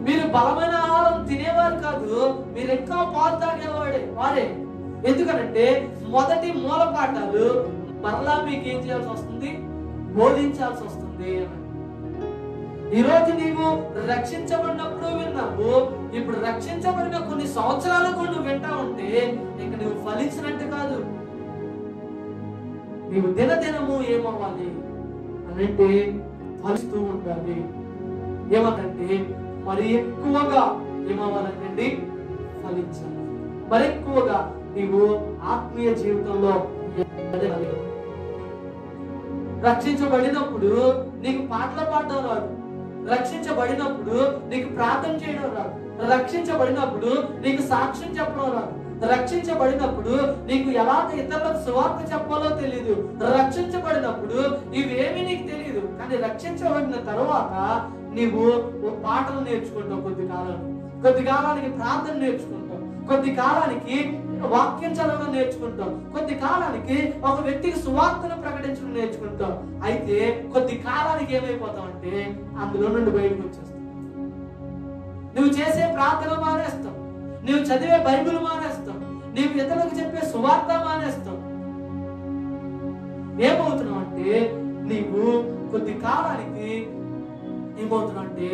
మీరు బలమైన ఆహారం తినేవారు కాదు, మీరు ఇంకా పాలు తాగేవారే. ఎందుకనంటే మొదటి మూల పాఠాలు మరలా మీకు ఏం చేయాల్సి వస్తుంది? బోధించాల్సి వస్తుంది అని. ఈ రోజు నీవు రక్షించబడినప్పుడు విన్నావు, ఇప్పుడు రక్షించబడిన కొన్ని సంవత్సరాలకు నువ్వు వింటా ఉంటే ఇంక నువ్వు ఫలించినట్టు కాదు. నీవు దినదినము ఏమవ్వాలి అనంటే ఫలిస్తూ ఉండాలి. ఏమనంటే మరి ఎక్కువగా ఏమవ్వాలంటే ఫలించాలి. మరి ఎక్కువగా నీవు ఆత్మీయ జీవితంలో రక్షించబడినప్పుడు నీకు పాటలు పాడడం రాదు, రక్షించబడినప్పుడు నీకు ప్రార్థన చేయడం రాదు, రక్షించబడినప్పుడు నీకు సాక్ష్యం చెప్పడం రాదు, రక్షించబడినప్పుడు నీకు ఎలాగ ఇతరులకు సువార్త చెప్పాలో తెలియదు, రక్షించబడినప్పుడు ఇవేమీ నీకు తెలియదు. కానీ రక్షించబడిన తర్వాత నీవు పాటలు నేర్చుకుంటావు, కొద్ది కాలానికి ప్రార్థన నేర్చుకుంటావు, కొద్ది కాలానికి వాక్యం చదవడం నేర్చుకుంటావు, కొద్ది కాలానికి ఒక వ్యక్తికి సువార్తను ప్రకటించడం నేర్చుకుంటావు. అయితే కొద్ది కాలానికి ఏమైపోతావు అంటే అందులో నుండి బయటకు వచ్చేస్తావు. నువ్వు చేసే ప్రార్థన మానేస్తావు, నువ్వు చదివే బైబిల్ మానేస్తావు, నీవు ఇతరులకు చెప్పే సువార్త మానేస్తావు. ఏమవుతున్నావు అంటే నీవు కొద్ది కాలానికి ఏమవుతున్నావు అంటే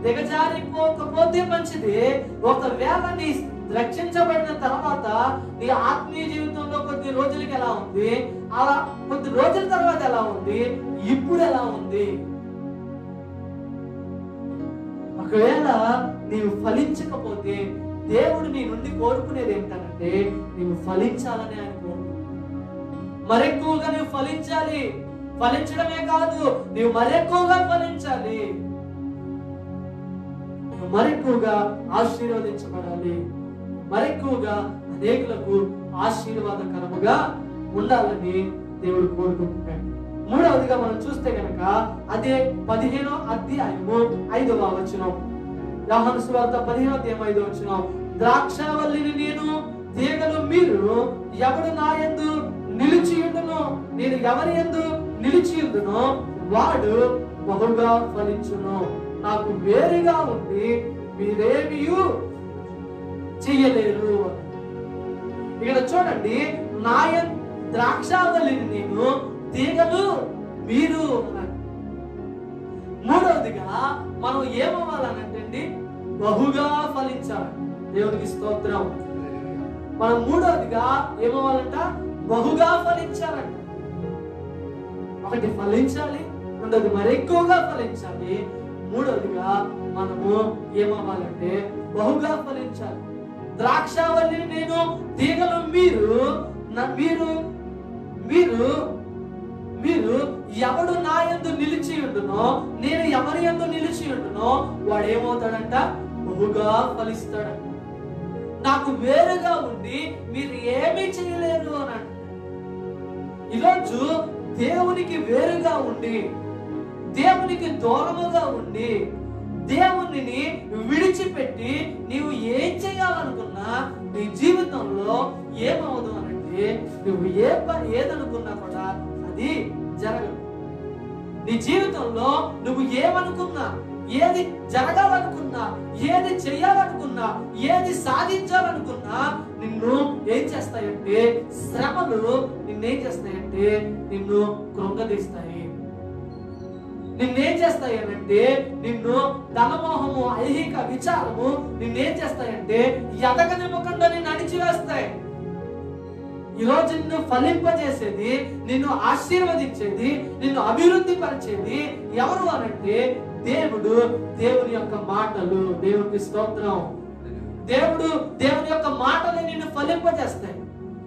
దిగజారిపోకపోతే మంచిది. ఒకవేళ నీ రక్షించబడిన తర్వాత నీ ఆత్మీయ జీవితంలో కొద్ది రోజులకి ఎలా ఉంది, అలా కొద్ది రోజుల తర్వాత ఎలా ఉంది, ఇప్పుడు ఎలా ఉంది. ఒకవేళ నీవు ఫలించకపోతే దేవుడు నీ నుండి కోరుకునేది ఏంటంటే నీవు ఫలించాలని ఆయన కోరుకుంటున్నాడు. మరెక్కువగా నువ్వు ఫలించాలి. ఫలించడమే కాదు, నీవు మరెక్కువగా ఫలించాలి, మరెక్కువగా ఆశీర్వదించబడాలి, మరెక్కువగా అనేకులకు ఆశీర్వాదకరముగా ఉండాలని దేవుడు కోరుకుంటున్నాడు. మూడవదిగా మనం చూస్తే కనుక అదే 15వ అధ్యాయము 5వ వచనం, యోహాను సువార్త 15వ అధ్యాయం 5వ వచనం, ద్రాక్షావల్లిని నేను, తీగలు మీరు, ఎవడు నా యందు నిలిచి ఉండునో, నేను ఎవరి యందు నిలిచి ఉండునో వాడు బహుగా ఫలించును. నాకు వేరుగా ఉండి మీరేమీ చెయ్యలేరు. ఇక్కడ చూడండి, ద్రాక్షావల్లిని నేను, తీగలు మీరు. మూడవదిగా మనం ఏమవ్వాలనంటే బహుగా ఫలించాలి. దేవునికి స్తోత్రం. మనం మూడవదిగా ఏమవ్వాలంట? బహుగా ఫలించాలంట. ఒకటి ఫలించాలి, రెండోది మరి ఎక్కువగా ఫలించాలి, మూడవదిగా మనము ఏమవ్వాలంటే బహుగా ఫలించాలి. ద్రాక్షావల్లిని నేను, తీగలు మీరు. మీరు ఎవడు నా యందు నిలిచి ఉండునో, నేను ఎవరి యందు నిలిచి ఉండునో వాడు ఏమవుతాడంట? బహుగా ఫలిస్తాడంట. నాకు వేరుగా ఉండి మీరు ఏమీ చేయలేరు అని అంట. ఈరోజు దేవునికి వేరుగా ఉండి, దేవునికి దూరముగా ఉండి, దేవునిని విడిచిపెట్టి నీవు ఏం చేయాలనుకున్నా నీ జీవితంలో ఏమవుదు అనంటే నువ్వు ఏదనుకున్నా కూడా అది జరగదు. నీ జీవితంలో నువ్వు ఏమనుకున్నా, ఏది జరగాలనుకున్నా, ఏది చెయ్యాలనుకున్నా, ఏది సాధించాలనుకున్నా నిన్ను ఏం చేస్తాయంటే శ్రమలు నిన్నేం చేస్తాయంటే నిన్ను కృంగదీస్తాయి. నిన్నేం చేస్తాయనంటే నిన్ను ధనమోహము, ఐహిక విచారము నిన్నేం చేస్తాయంటే ఎదగనివ్వకుండా నిన్ను అణిచివేస్తాయి. ఈరోజు నిన్ను ఫలింపజేసేది, నిన్ను ఆశీర్వదించేది, నిన్ను అభివృద్ధి పరిచేది ఎవరు అనంటే దేవుడు. దేవుని యొక్క మాటలు. దేవునికి స్తోత్రం. దేవుని యొక్క మాటలు నిన్ను ఫలింపజేస్తాయి.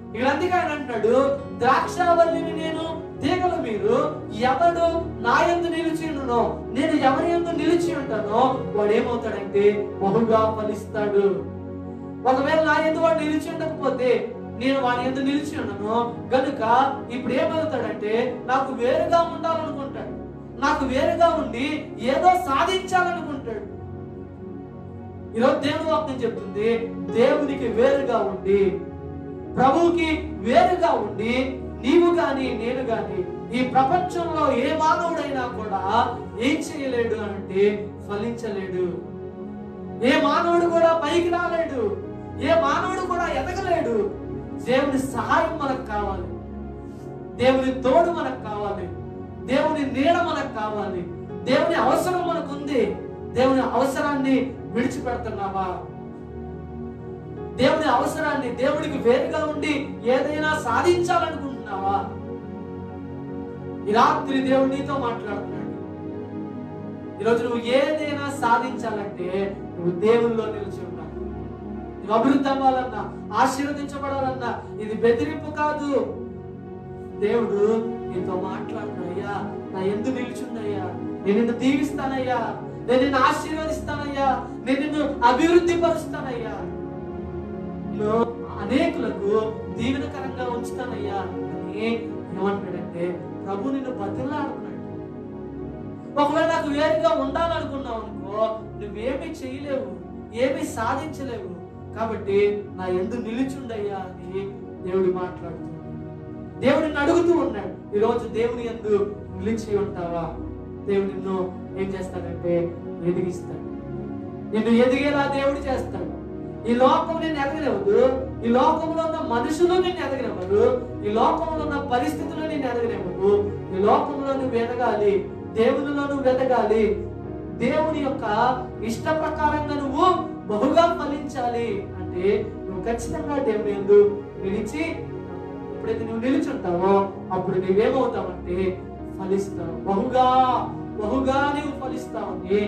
ఇక్కడ అందుకే ఆయన అంటాడు, ద్రాక్షావల్లిని నేను, తీగలు మీరు. ఎవడు నా యందు నిలిచి ఉండునో, నేను ఎవరి యందు నిలిచి ఉంటానో వాడు ఏమవుతాడంటే బహుగా ఫలిస్తాడు. ఒకవేళ నా యందు వాడు నిలిచి ఉండకపోతే, నేను వాడి యందు నిలిచి ఉండను గనుక ఇప్పుడు ఏమవుతాడంటే నాకు వేరుగా ఉండాలనుకుంటాడు, నాకు వేరుగా ఉండి ఏదో సాధించాలనుకుంటాడు. ఈరోజు దేవుని వాక్యం చెప్తుంది, దేవునికి వేరుగా ఉండి, ప్రభువుకి వేరుగా ఉండి నీవు గాని నేను గాని ఈ ప్రపంచంలో ఏ మానవుడైనా కూడా ఏం చేయలేడు అంటే ఫలించలేడు. ఏ మానవుడు కూడా పైకి రాలేడు, ఏ మానవుడు కూడా ఎదగలేడు. దేవుని సహాయం మనకు కావాలి. దేవుని తోడు మనకు కావాలి, దేవుని నీడ మనకు కావాలి, దేవుని అవసరం మనకుంది. దేవుని అవసరాన్ని విడిచిపెడుతున్నావా? దేవుని అవసరాన్ని, దేవుడికి వేరుగా ఉండి ఏదైనా సాధించాలనుకుంటున్నావా? ఈ రాత్రి దేవుడు నీతో మాట్లాడుతున్నాడు. ఈరోజు నువ్వు ఏదైనా సాధించాలంటే నువ్వు దేవుల్లో నిలిచి ఉన్నావు. నువ్వు అభివృద్ధి అవ్వాలన్నా, ఆశీర్వదించబడాలన్నా ఇది బెదిరింపు కాదు. దేవుడు నీతో మాట్లాడుతున్నాయ్యా, నా ఎందుకు నిలిచిందయ్యా, నేను నిన్ను దీవిస్తానయ్యా, నేను నిన్ను ఆశీర్వదిస్తానయ్యా, నేను నిన్ను అభివృద్ధి పరుస్తానయ్యా, నేను అనేకులకు దీవెనకరంగా ఉంచుతానయ్యా అని ఏమంటాడంటే ప్రభు నిన్ను బతిలాడుతున్నాడు. ఒకవేళ నాకు వేరుగా ఉండాలనుకున్నావు అనుకో, నువ్వేమీ చేయలేవు, ఏమీ సాధించలేవు. కాబట్టి నా ఎందుకు నిలిచుండయ్యా అని దేవుడు మాట్లాడుతున్నాడు. దేవుడిని అడుగుతూ ఉన్నాడు. ఈరోజు దేవుని యందు నిలిచి ఉంటావా? దేవుడు నిన్ను ఏం చేస్తాడంటే ఎదిగిస్తాడు. నిన్ను ఎదిగేలా దేవుడు చేస్తాడు. ఈ లోకం నిన్ను ఎదగనివ్వదు, ఈ లోకంలో ఉన్న మనుషులు నిన్ను ఎదగనివ్వరు, ఈ లోకంలో ఉన్న పరిస్థితులు నిన్ను ఎదగనివ్వదు. ఈ లోకంలో నువ్వు ఎదగాలి, దేవునిలో నువ్వు ఎదగాలి, దేవుని యొక్క ఇష్ట ప్రకారంగా నువ్వు బహుగా ఫలించాలి అంటే నువ్వు ఖచ్చితంగా దేవుని యందు నిలిచి, ఎప్పుడైతే నువ్వు నిలిచుంటావో అప్పుడు నువ్వేమవుతావంటే ఫలిస్తావు, బహుగా బహుగా నువ్వు ఫలిస్తావని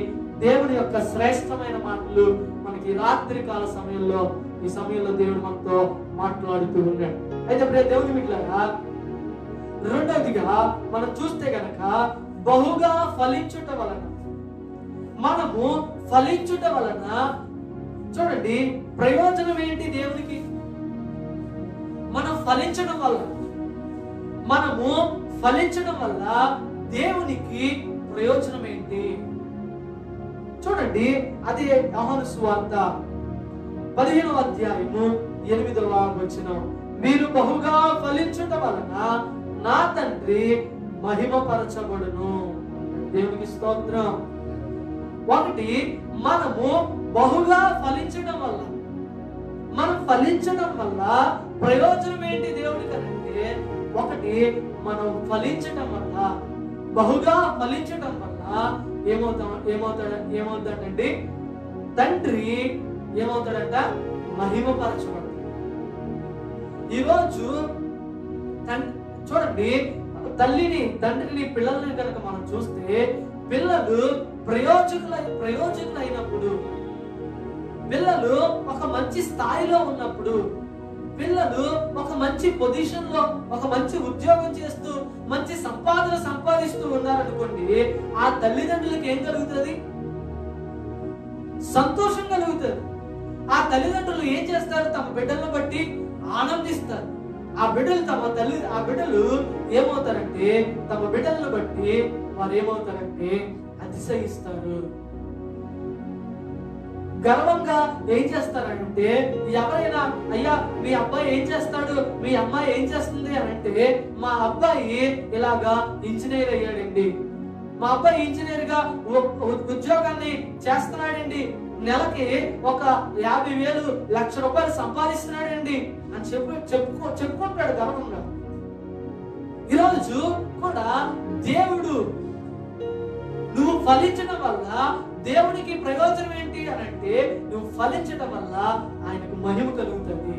దేవుని యొక్క శ్రేష్టమైన మాటలు మనకి రాత్రి కాల సమయంలో, ఈ సమయంలో దేవుడు మనతో మాట్లాడుతూ ఉన్నాడు. అయితే ప్రియ దేవుని బిడ్డలారా, రెండవదిగా మనం చూస్తే గనక బహుగా ఫలించుట వలన, మనము ఫలించుట వలన చూడండి ప్రయోజనం ఏంటి దేవునికి? మనం ఫలించడం వల్ల, మనము ఫలించడం వల్ల దేవునికి ప్రయోజనం ఏంటి? చూడండి, అది యోహాను సువార్త 15వ అధ్యాయము 8వ వచనం. మీరు బహుగా ఫలించుట వలన నా తండ్రి మహిమపరచబడును. దేవునికి స్తోత్రం. ఒకటి, మనము బహుగా ఫలించడం వల్ల, మనం ఫలించడం వల్ల ప్రయోజనం ఏంటి దేవుడికి అంటే, ఒకటి మనం ఫలించడం వల్ల, బహుగా ఫలించడం వల్ల ఏమవుతాడండి? తండ్రి ఏమవుతాడంట? మహిమపరచబడు. ఈరోజు చూడండి, తల్లిని, తండ్రిని, పిల్లల్ని కనుక మనం చూస్తే, పిల్లలు ప్రయోజకులైనప్పుడు, పిల్లలు ఒక మంచి స్థాయిలో ఉన్నప్పుడు, పిల్లలు ఒక మంచి పొజిషన్ లో, ఒక మంచి ఉద్యోగం చేస్తూ మంచి సంపాదన సంపాదిస్తూ ఉన్నారనుకోండి, ఆ తల్లిదండ్రులకు ఏం కలుగుతుంది? సంతోషం కలుగుతుంది. ఆ తల్లిదండ్రులు ఏం చేస్తారు? తమ బిడ్డలను బట్టి ఆనందిస్తారు. ఆ బిడ్డలు ఏమవుతారంటే, తమ బిడ్డలను బట్టి వారు ఏమవుతారంటే అతిశయిస్తారు. గర్వంగా ఏం చేస్తారంటే, ఎవరైనా అయ్యా మీ అబ్బాయి ఏం చేస్తాడు, మీ అమ్మాయి ఏం చేస్తుంది అని అంటే, మా అబ్బాయి ఇలాగా ఇంజనీర్ అయ్యాడండి, మా అబ్బాయి ఇంజనీర్ గా ఉద్యోగాన్ని చేస్తున్నాడండి, నెలకి ఒక 50,000 లక్ష రూపాయలు సంపాదిస్తున్నాడండి అని చెప్పుకుంటాడు గర్వంగా. ఈరోజు కూడా దేవుడు, నువ్వు ఫలించడం వల్ల దేవునికి ప్రయోజనం ఏంటి అని అంటే, నువ్వు ఫలించడం వల్ల ఆయనకు మహిమ కలుగుతుంది.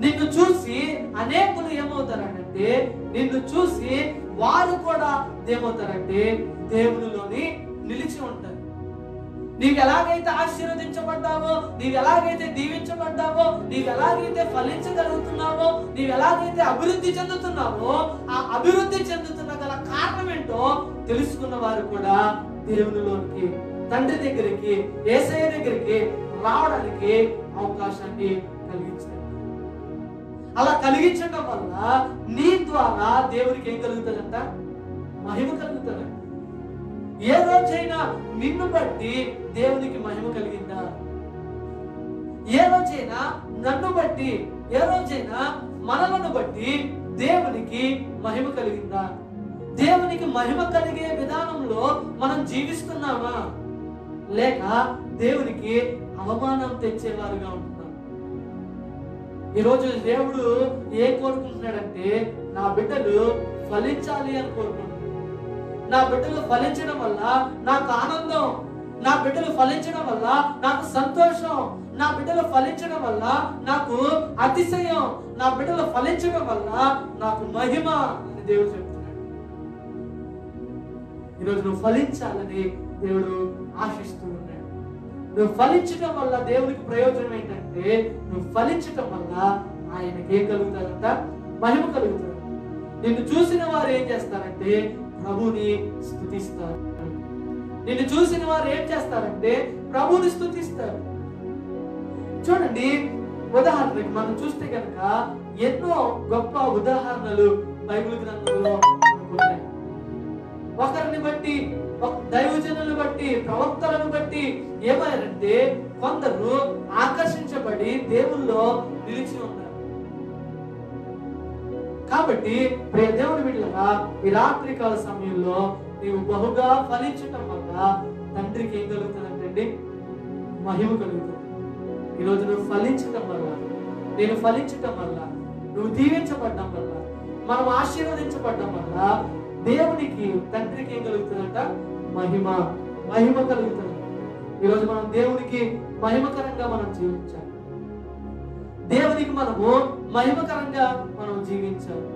నిన్ను చూసి అనేకులు ఏమవుతారంటే, నిన్ను చూసి వారు కూడా ఏమవుతారంటే దేవునిలోని నిలిచి ఉంటారు. నీవు ఎలాగైతే ఆశీర్వదించబడ్డావో, నీవు ఎలాగైతే దీవించబడ్డావో, నీవు ఎలాగైతే ఫలించగలుగుతున్నావో, నీవు ఎలాగైతే అభివృద్ధి చెందుతున్నావో, ఆ అభివృద్ధి చెందుతున్న గల కారణం ఏంటో తెలుసుకున్న వారు కూడా దేవునిలోనికి, తండ్రి దగ్గరికి, యేసయ్య దగ్గరికి రావడానికి అవకాశాన్ని కలిగించారు. అలా కలిగించడం వల్ల నీ ద్వారా దేవునికి ఏం కలుగుతుందంట? మహిమ కలుగుతుంది. ఏ రోజైనా నిన్ను బట్టి దేవునికి మహిమ కలిగిందా? ఏ రోజైనా నన్ను బట్టి, ఏ రోజైనా మనలను బట్టి దేవునికి మహిమ కలిగిందా? దేవునికి మహిమ కలిగే విధానంలో మనం జీవిస్తున్నామా, లేక దేవునికి అవమానం తెచ్చేవారుగా ఉంటున్నాం? ఈరోజు దేవుడు ఏం కోరుకుంటున్నాడంటే నా బిడ్డలు ఫలించాలి అని కోరుకుంటున్నాడు. నా బిడ్డలు ఫలించడం వల్ల నాకు ఆనందం, నా బిడ్డలు ఫలించడం వల్ల నాకు సంతోషం, నా బిడ్డలు ఫలించడం వల్ల నాకు అతిశయం, నా బిడ్డలు ఫలించడం వల్ల నాకు మహిమ అని దేవుడు చెప్తున్నాడు. ఈరోజు నువ్వు ఫలించాలని దేవుడు ఆశిస్తూ ఉన్నాడు. నువ్వు ఫలించడం వల్ల దేవునికి ప్రయోజనం ఏంటంటే నువ్వు ఫలించడం వల్ల ఆయనకి ఏం కలుగుతారంట? మహిమ కలుగుతారు. నిన్ను చూసిన వారు ఏం చేస్తారంటే ప్రభుని స్తుతిస్తారు. నిన్ను చూసిన వారు ఏం చేస్తారంటే ప్రభుని స్తుతిస్తారు. చూడండి, ఉదాహరణకి మనం చూస్తే కనుక ఎన్నో గొప్ప ఉదాహరణలు బైబిల్ గ్రంథంలో ఉన్నాయి. ఒకరిని బట్టి, దైవజనులను బట్టి, ప్రవక్తలను బట్టి ఏమైనంటే కొందరు ఆకర్షించబడి దేవుల్లో నిలిచి ఉన్నారు. కాబట్టి ప్రియ దేవుని బిడ్డలారా, ఈ రాత్రి కాల సమయంలో నీవు బహుగా ఫలించటం వల్ల తండ్రికి ఏం కలుగుతుందంటే మహిమ కలుగుతుంది. ఈరోజు నువ్వు ఫలించటం వల్ల, నేను ఫలించటం వల్ల, నువ్వు దీవించబడ్డం వల్ల, మనం ఆశీర్వదించబడ్డం వల్ల దేవునికి, తండ్రికి ఏం కలుగుతుందంట? మహిమ కలుగుతుంది. ఈరోజు మనం దేవునికి మహిమకరంగా మనం జీవించాలి. దేవునికి మనము మహిమకరంగా మనం జీవించాలి.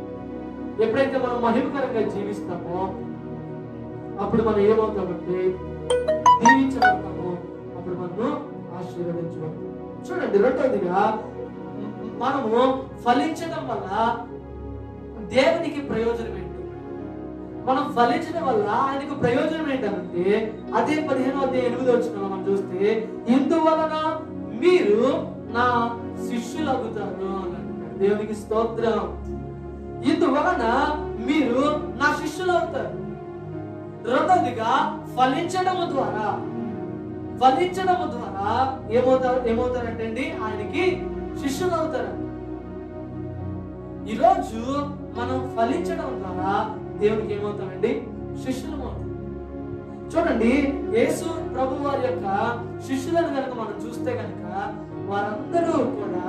ఎప్పుడైతే మనం మహిమకరంగా జీవిస్తామో అప్పుడు మనం ఏమవుతామంటే దీవించబడతాము, అప్పుడు మనము ఆశీర్వదించబడతాము. చూడండి, రెండవదిగా మనము ఫలించడం వల్ల దేవునికి ప్రయోజనం ఏంటి? మనం ఫలించడం వల్ల ఆయనకు ప్రయోజనం ఏంటంటే అదే 15:8 మనం చూస్తే ఇందువలన మీరు నా శిష్యులు అవుతారు అని అంటారు. దేవునికి స్తోత్రం. ఇందువలన మీరు నా శిష్యులు అవుతారు. రెండవదిగా ఫలించడం ద్వారా ఏమవుతారంటే అండి ఆయనకి శిష్యులు అవుతారు. ఈరోజు మనం ఫలించడం ద్వారా దేవునికి ఏమవుతామండి? శిష్యులు అవుతాం. చూడండి, యేసు ప్రభు వారి యొక్క శిష్యులను కనుక మనం చూస్తే కనుక వారందరూ కూడా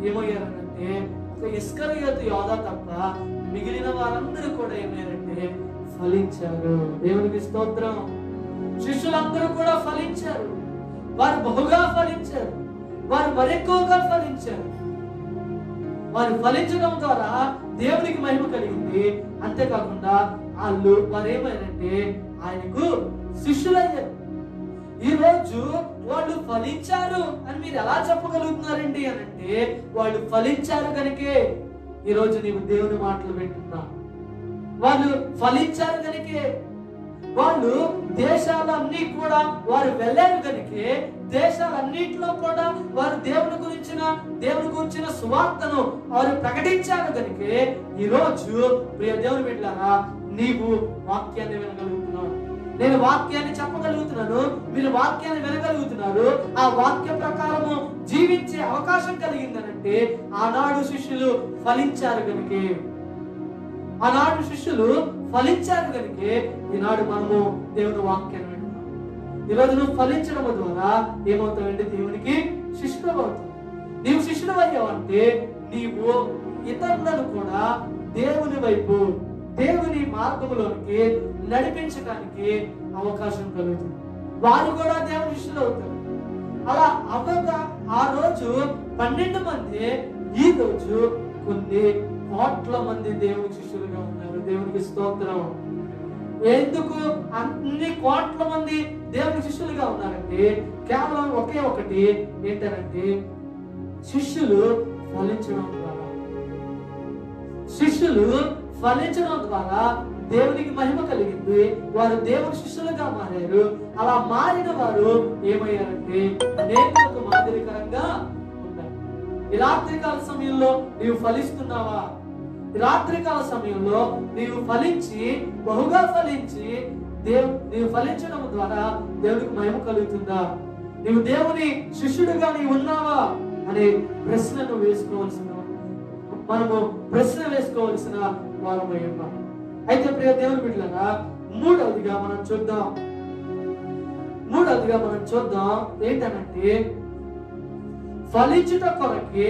ఏమయ్యారంటే ఒక ఇస్కరియోతు యోధా తప్ప మిగిలిన వారందరూ కూడా ఏమయ్యారంటే ఫలించారు. దేవునికి స్తోత్రం. శిష్యులందరూ కూడా ఫలించారు. వారు బహుగా ఫలించారు. వారు మరెక్కువగా ఫలించారు. వారు ఫలించడం ద్వారా దేవునికి మహిమ కలిగింది. అంతేకాకుండా వారు ఏమైనంటే ఆయనకు శిష్యులయ్యారు. ఈ రోజు వాళ్ళు ఫలించారు అని మీరు ఎలా చెప్పగలుగుతున్నారండి అని అంటే వాళ్ళు ఫలించారు కనుకే ఈ రోజు నీవు దేవుని మాటలు వింటున్నా. వాళ్ళు ఫలించారు కనుకే, వాళ్ళు దేశాలన్నీ కూడా వారు వెళ్ళారు కనుకే, దేశాలన్నింటిలో కూడా వారు దేవుని గురించిన సువార్తను వారు ప్రకటించారు కనుకే ఈ రోజు ప్రియ దేవుని బిడ్డలారా నీవు వాక్యాన్ని వినగలుగుతున్నావు. నేను వాక్యాన్ని చెప్పగలుగుతున్నాను, మీరు వాక్యాన్ని వినగలుగుతున్నారు. ఆ వాక్య ప్రకారము జీవించే అవకాశం కలిగిందనంటే ఆనాడు శిష్యులు ఫలించారు కనుకే, ఈనాడు మనము దేవుని వాక్యాన్ని వింటున్నాం. ఈరోజు నువ్వు ఫలించడం ద్వారా ఏమవుతావంటే దేవునికి శిష్యుడు అవుతావు. నీవు శిష్యుడు అయ్యావంటే నీవు ఇతరులను కూడా దేవుని వైపు, దేవుని మార్గంలోనికి నడిపించడానికి అవకాశం కలుగుతుంది. వారు కూడా దేవుని శిష్యులు అవుతారు. అలా అవ్వగా ఆ రోజు 12 మంది, ఈ రోజు కొన్ని కోట్ల మంది దేవుని శిష్యులుగా ఉన్నారు. దేవునికి స్తోత్రం. ఎందుకు అన్ని కోట్ల మంది దేవుని శిష్యులుగా ఉన్నారంటే కేవలం ఒకే ఒకటి ఏంటంటే శిష్యులు ఫలించడం ద్వారా దేవునికి మహిమ కలిగింది. వారు దేవుని శిష్యులుగా మారారు. అలా మారిన వారు ఏమయ్యారంటే అనేకులకు మాదిరికరంగా ఉంటారు. ఈ రాత్రికాల సమయంలో నీవు ఫలిస్తున్నావా? ఈ రాత్రికాల సమయంలో నీవు ఫలించి, బహుగా ఫలించి నీవు ఫలించడం ద్వారా దేవునికి మహిమ కలుగుతుందా? నీవు దేవుని శిష్యుడిగా నీవు ఉన్నావా అనే ప్రశ్నను మనము ప్రశ్న వేసుకోవాల్సిన వారమై ఉన్నాం. అయితే ప్రియ దేవుని బిడ్డలారా మూడవదిగా మనం చూద్దాం ఏంటనంటే ఫలించుట కొరకే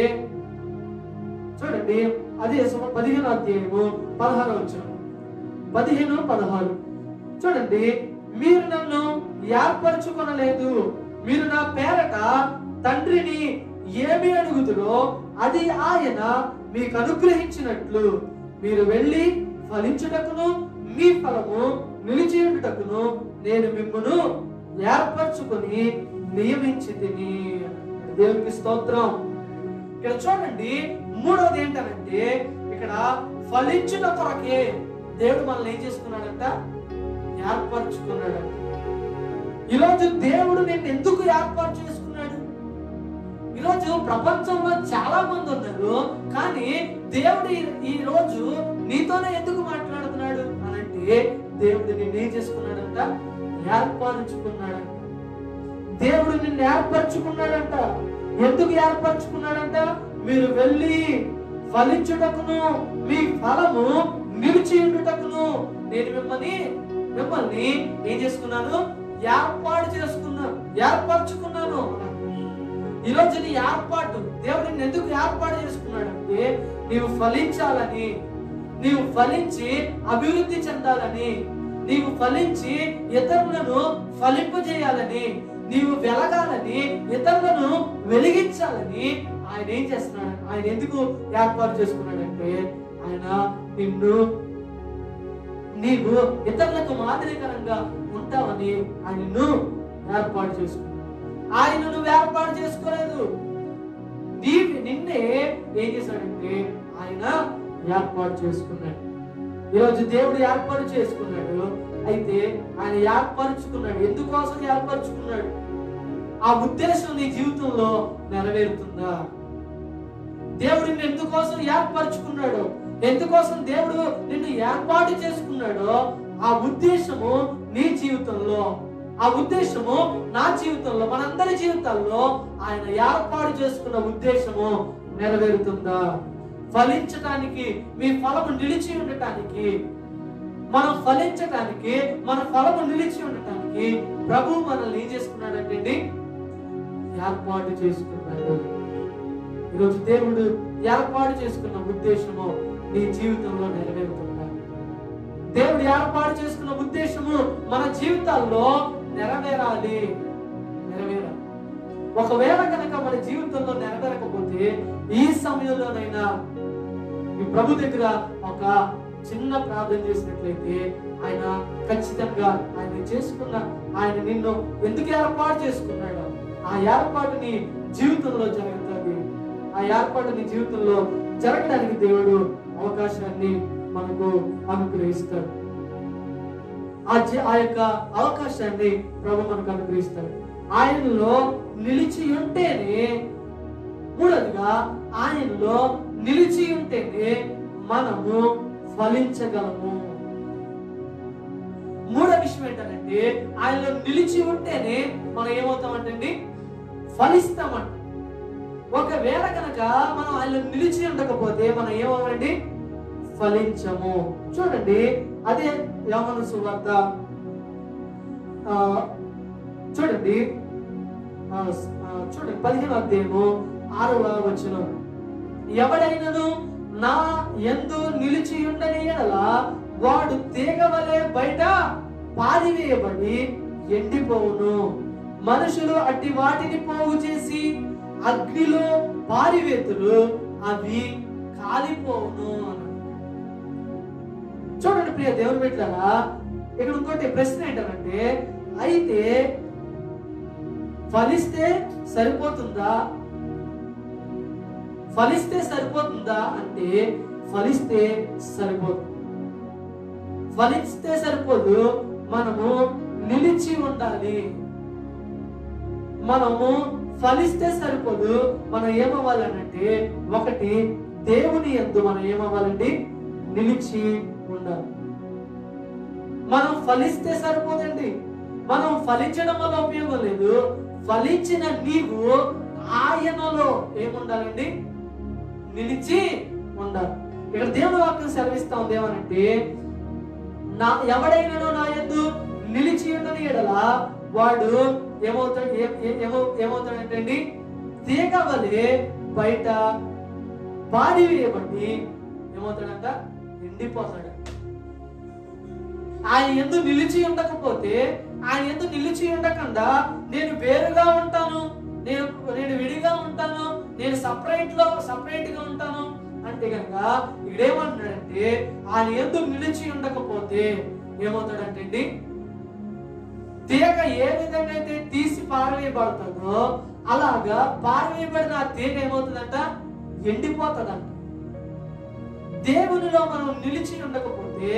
చూడండి, అదే 15వ అధ్యాయము 16వ వచనం, 15-16. చూడండి, మీరు నన్ను ఏర్పరచుకొనలేదు, మీరు నా పేరట తండ్రిని ఏమి అడుగుతురో అది ఆయన మీకు అనుగ్రహించినట్లు మీరు వెళ్ళి ఫలించుటకును మీ ఫలము నిలిచియుటకును నేను మిమ్మును ఏర్పరచుకొని నియమించితిని. దేవునికి స్తోత్రం. ఇక్కడ చూడండి, మూడోది ఏంటంటే ఇక్కడ ఫలించుట కొరకే దేవుడు మనల్ని ఏం చేసుకున్నాడంట? ఏర్పరచుకున్నాడంట. ఈరోజు దేవుడు నిన్ను ఎందుకు ఏర్పాటు చేసుకున్నాడు? ఈరోజు ప్రపంచంలో చాలా మంది ఉన్నారు, కానీ దేవుడు ఈ రోజు నీతోనే ఎందుకు మాట్లాడుతున్నాడు అనంటే దేవుడు నిన్ను ఏం చేసుకున్నాడంట? ఏర్పరచుకున్నాడంట. దేవుడు నిన్ను ఏర్పరచుకున్నాడంట. ఎందుకు ఏర్పరచుకున్నాడంట? మీరు వెళ్ళి ఫలించుటకును మీ ఫలము నిలిచియుటకును నేను మిమ్మల్ని ఏం చేసుకున్నాను? ఏర్పరచుకున్నాను. ఈరోజు నీ ఏర్పాటు దేవుడు నిన్ను ఎందుకు ఏర్పాటు చేసుకున్నాడంటే నీవు ఫలించాలని, నీవు ఫలించి అభివృద్ధి చెందాలని, నీవు ఫలించి ఇతరులను ఫలింపజేయాలని, నీవు వెలగాలని, ఇతరులను వెలిగించాలని ఆయన ఏం చేస్తున్నాడు? ఆయన ఎందుకు ఏర్పాటు చేసుకున్నాడంటే ఆయన నీవు ఇతరులకు మాదిరికరంగా ఉంటావని ఆయనను ఏర్పాటు చేసుకున్నాడు. ఆయన నువ్వు ఏర్పాటు చేసుకోలేదు, నిన్నే ఏం చేశాడంటే ఆయన ఏర్పాటు చేసుకున్నాడు. ఈరోజు దేవుడు ఏర్పాటు చేసుకున్నాడు. అయితే ఆయన ఏర్పరచుకున్నాడు. ఎందుకోసం ఏర్పరచుకున్నాడు? ఆ ఉద్దేశం నీ జీవితంలో నెరవేరుతుందా? దేవుడు నిన్ను ఎందుకోసం ఏర్పరచుకున్నాడు, ఎందుకోసం దేవుడు నిన్ను ఏర్పాటు చేసుకున్నాడో ఆ ఉద్దేశము నీ జీవితంలో, ఆ ఉద్దేశము నా జీవితంలో, మనందరి జీవితాల్లో ఆయన ఏర్పాటు చేసుకున్న ఉద్దేశము నెరవేరుతుందా? ఫలించటానికి, మీ ఫలము నిలిచి ఉండటానికి, మనం ఫలించటానికి, మన ఫలము నిలిచి ఉండటానికి ప్రభు మనల్ని ఏం చేసుకున్నాడంటే ఏర్పాటు చేసుకున్నాడు. ఈరోజు దేవుడు ఏర్పాటు చేసుకున్న ఉద్దేశము నీ జీవితంలో నెరవేరుతుందా? దేవుడు ఏర్పాటు చేసుకున్న ఉద్దేశము మన జీవితాల్లో నెరవేరాలి. ఒకవేళ కనుక మన జీవితంలో నెరవేరకపోతే ఈ సమయంలోనైనా ఈ ప్రభు దగ్గర ఒక చిన్న ప్రార్థన చేసినట్లయితే ఆయన ఖచ్చితంగా ఆయన నిన్ను ఎందుకు ఏర్పాటు చేసుకున్నాడో ఆ ఏర్పాటు నీ జీవితంలో జరుగుతుంది. ఆ ఏర్పాటు నీ జీవితంలో జరగడానికి దేవుడు అవకాశాన్ని మనకు అనుగ్రహిస్తాడు. ఆ యొక్క అవకాశాన్ని ప్రభు మనకు అనుగ్రహిస్తాడు. ఆయనలో నిలిచి ఉంటేనే, మూడోదిగా ఆయనలో నిలిచి ఉంటేనే మనము ఫలించగలము. మూడో విషయం ఏంటంటే ఆయనలో నిలిచి ఉంటేనే మనం ఏమవుతామంటండి? ఫలిస్తామంట. ఒకవేళ కనుక మనం ఆయనలో నిలిచి ఉండకపోతే మనం ఏమవ్వండి? ఫలించము. చూడండి, అదే యోహాను సువార్త చూడండి 15వ అధ్యాయము 6వ వచనం, ఎవడైనను నా యందు నిలిచి ఉండని యెడల వాడు తీగ వలె బయట పారివేయబడి ఎండిపోవును, మనుషులు అట్టి వాటిని పోగు చేసి అగ్నిలో పారివేతులు, అవి కాలిపోవును. చూడండి ప్రియ దేవుని బిడ్డలారా, ఇక్కడ ఇంకోటి ప్రశ్న ఏంటంటే, అయితే ఫలిస్తే సరిపోతుందా? ఫలిస్తే సరిపోతుందా అంటే ఫలిస్తే సరిపోదు. ఫలిస్తే సరిపోదు, మనము నిలిచి ఉండాలి. మనము ఫలిస్తే సరిపోదు, మనం ఏమవ్వాలంటే ఒకటి దేవుని యందు మనం ఏమవ్వాలండి? నిలిచి ఉండాలి. మనం ఫలిస్తే సరిపోదండి. మనం ఫలించడం వల్ల ఉపయోగం లేదు. ఫలించిన నీవు ఆయనలో ఏముండాలండి? నిలిచి ఉండాలి. ఇక్కడ దేవుని వాక్యం సెలవిస్తా ఉంది ఏమనంటే, ఎవడైనా నా యందు నిలిచి ఉండని యెడల వాడు ఏమవుతాడు? ఏమవుతాడంటే తీగ వలె బయట పాడివేయబడి ఏమవుతాడంట? ఎండిపోతాడు. ఆయన యందు నిలిచి ఉండకపోతే, ఆయన యందు నిలిచి ఉండకుండా నేను వేరుగా ఉంటాను, నేను విడిగా ఉంటాను, నేను సపరేట్ గా ఉంటాను అంటే కనుక ఇక్కడేమంటున్నాడంటే ఆయన యందు నిలిచి ఉండకపోతే ఏమవుతాడంటే తీగ ఏ విధంగా అయితే తీసి పారవేయబడుతుందో అలాగా పారవేయబడిన ఆ తీగ ఏమవుతుందంట? ఎండిపోతుందంట. దేవునిలో మనం నిలిచి ఉండకపోతే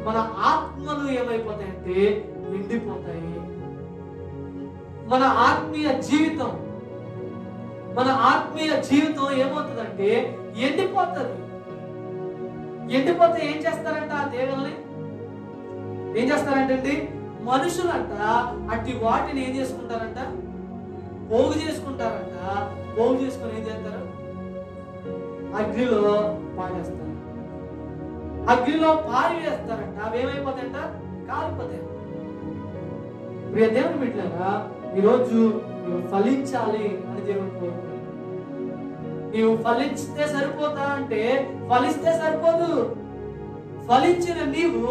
మన ఆత్మలు ఏమైపోతాయంటే ఎండిపోతాయి. మన ఆత్మీయ జీవితం ఏమవుతుందంటే ఎండిపోతుంది. ఎండిపోతే ఏం చేస్తారంట? ఆ తీగల్ని ఏం చేస్తారంటే మనుషులంట అట్టి వాటిని ఏం చేసుకుంటారంట? పోగు చేసుకుంటారంట. పోగు చేసుకుని ఏం చేస్తారు? అగ్నిలో పాడేస్తారు. అగ్నిలో పారివేస్తారంట. అవి ఏమైపోతాయంట? కాలిపోతాయి. ప్రియ దేవుని బిడ్డలారా, ఈరోజు నువ్వు ఫలించాలి అని దేవుడు కోరుకుంటున్నాడు. నీవు ఫలిస్తే సరిపోతా అంటే ఫలిస్తే సరిపోదు. ఫలించిన నీవు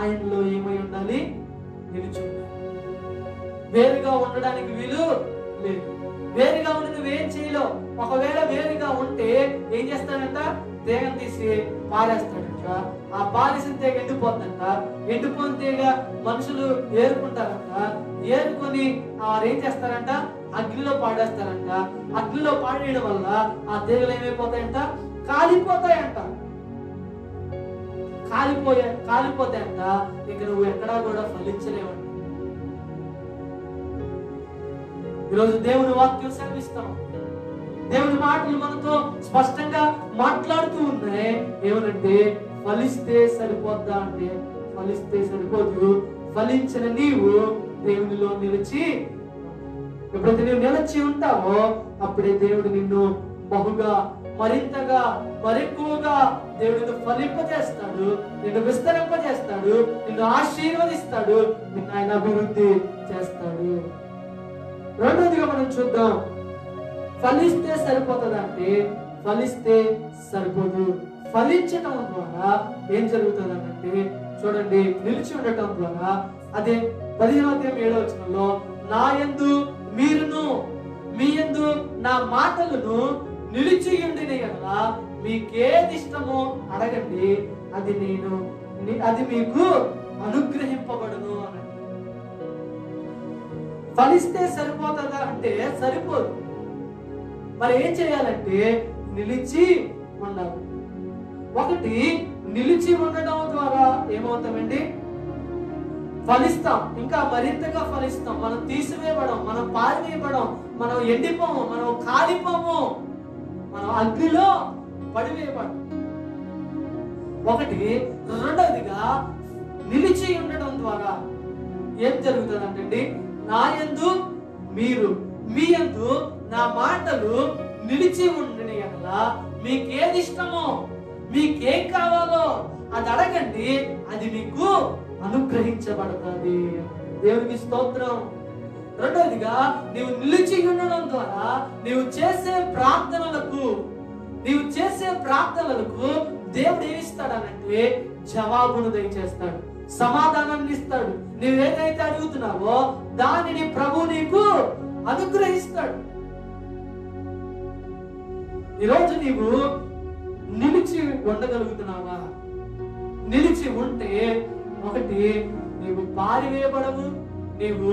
ఆయనలో ఏమై ఉండాలి? నిలిచి ఉండాలి. వేరుగా ఉండడానికి వీలు లేదు. వేరుగా ఉండి నువ్వేం చేయలేవు. ఒకవేళ వేరుగా ఉంటే ఏం చేస్తాడంట? తీగను తీసి పారేస్తాడంట. ఆ పారేసిన తీగ ఎండిపోతుందంట. ఎండిపోయిన తీగ మనుషులు ఏరుకుంటారంట. ఏరుకొని వారు ఏం చేస్తారంట? అగ్నిలో పాడేస్తారంట. అగ్నిలో పాడేయడం వల్ల ఆ తీగలు ఏమైపోతాయంట? కాలిపోతాయంట. కాలిపోతాయంట. ఇక నువ్వు ఎక్కడా కూడా ఫలించలేవంట. ఈరోజు దేవుని వాక్యం సెలవిస్తాం. దేవుని మాటలు మనతో స్పష్టంగా మాట్లాడుతూ ఉన్నాయి. ఏమనంటే ఫలిస్తే సరిపోద్దా అంటే ఫలిస్తే సరిపోదు. ఫలించిన నీవు దేవునిలో నిలిచి, ఎప్పుడైతే నీవు నిలిచి ఉంటావో అప్పుడే దేవుడు నిన్ను బహుగా, మరింతగా, మరెక్కువగా దేవుడు ఫలింపజేస్తాడు, నిన్ను విస్తరింపజేస్తాడు, నిన్ను ఆశీర్వదిస్తాడు, నిన్ను ఆయన అభివృద్ధి చేస్తాడు. రెండోదిగా మనం చూద్దాం. ఫలిస్తే సరిపోతుందంటే ఫలిస్తే సరిపోదు. ఫలించటం ద్వారా ఏం జరుగుతుందంటే చూడండి, నిలిచి ఉండటం ద్వారా అదే 15:7 నా యందు మీరును మీ యందు నా మాటలను నిలిచి ఉండిన యెడల మీకేది ఇష్టమో అడగండి, అది మీకు అనుగ్రహింపబడును అని. ఫలిస్తే సరిపోతుందా అంటే సరిపోదు. మరి ఏం చేయాలంటే నిలిచి ఉండాలి. ఒకటి, నిలిచి ఉండడం ద్వారా ఏమవుతామండి? ఫలిస్తాం. ఇంకా మరింతగా ఫలిస్తాం. మనం తీసివేయబడం, మనం పారివేయబడం, మనం ఎండిపోము, మనం కాలిపోము, మనం అగ్నిలో పడివేయబడం. ఒకటి. రెండవదిగా నిలిచి ఉండడం ద్వారా ఏం జరుగుతుందంటే నా యందు మీరు, మీ యందు నా మాటలు నిలిచి ఉండిన యెడల మీకేది ఇష్టమో, మీకేం కావాలో అది అడగండి, అది మీకు అనుగ్రహించబడుతుంది. దేవునికి స్తోత్రం. రెండవదిగా నీవు నిలిచి ఉండడం ద్వారా నీవు చేసే ప్రార్థనలకు దేవుడు ఏమిస్తాడనంటే జవాబును దయచేస్తాడు, సమాధానాన్ని ఇస్తాడు. నీవేదైతే అడుగుతున్నావో దానిని ప్రభు నీకు అనుగ్రహిస్తాడు. ఈరోజు నీవు నిలిచి ఉండగలుగుతున్నావా? నిలిచి ఉంటే ఒకటి, నీవు పారివేయబడవు, నీవు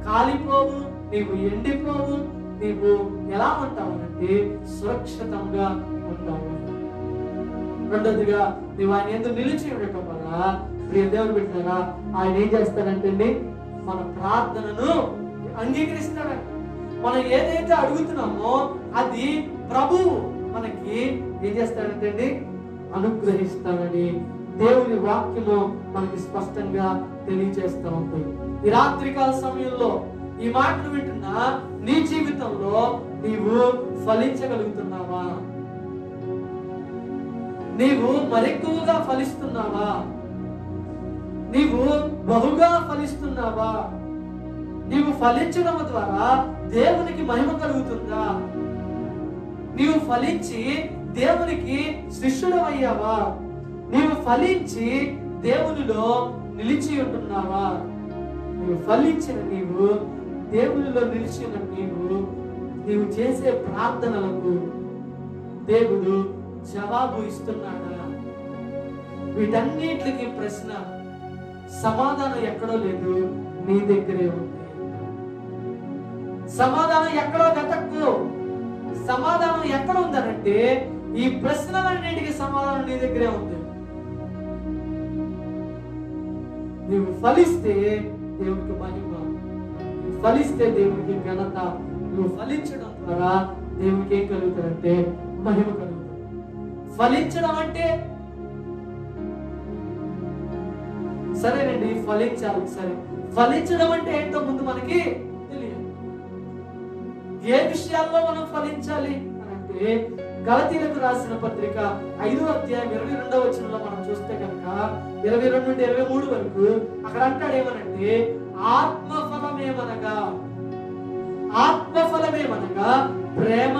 కాలిపోవు, నీవు ఎండిపోవు, నీవు ఎలా ఉంటావు అంటే సురక్షితంగా ఉంటావు. రెండోదిగా నీవు ఆయన ఎందుకు నిలిచి ఉండటం వల్ల ప్రియ దేవుడు బిడ్డలారా ఆయన ఏం చేస్తాడంటే మన ప్రార్థనను అంగీకరిస్తాడంట. మనం ఏదైతే అడుగుతున్నామో అది ప్రభువు మనకి ఏం చేస్తాడంటే అనుగ్రహిస్తాడని దేవుని వాక్యము మనకి స్పష్టంగా తెలియజేస్తూ ఉంటుంది. ఈ రాత్రికాల సమయంలో ఈ మాటలు వింటున్నా నీ జీవితంలో నీవు ఫలించగలుగుతున్నావా? నీవు మరెక్కువగా ఫలిస్తున్నావా? నీవు బహుగా ఫలిస్తున్నావా? నీవు ఫలించడం ద్వారా దేవునికి మహిమ కలుగుతుందా? నీవు ఫలించి దేవునికి శిష్యుడు అయ్యావా? నీవు ఫలించి దేవునిలో నిలిచి ఉంటున్నావా? నీవు ఫలించిన నీవు దేవునిలో నిలిచిన నీవు చేసే ప్రార్థనలకు దేవుడు జవాబు ఇస్తున్నాడా? వీటన్నిటికి ప్రశ్న సమాధానం ఎక్కడో లేదు, నీ దగ్గరే ఉంది. సమాధానం ఎక్కడో వెతక్కు. సమాధానం ఎక్కడ ఉందనంటే ఈ ప్రశ్నలన్నిటికీ సమాధానం నీ దగ్గరే ఉంది. నువ్వు ఫలిస్తే దేవునికి మహిమ, నువ్వు ఫలిస్తే దేవునికి ఘనత. నువ్వు ఫలించడం ద్వారా దేవునికి ఏం కలుగుతాడంటే మహిమ కలుగుతుంది. ఫలించడం అంటే సరేనండి, ఫలించాలి. సరే, ఫలించడం అంటే ఏంటో ముందు మనకి తెలియదు. ఏ విషయాల్లో మనం ఫలించాలి అని అంటే గలతీయులకు రాసిన పత్రిక 5వ అధ్యాయం 22వ వచనంలో మనం చూస్తే కనుక 22 నుండి 23 వరకు అక్కడ అంటాడు ఏమనంటే, ఆత్మఫలమేమనగా ప్రేమ,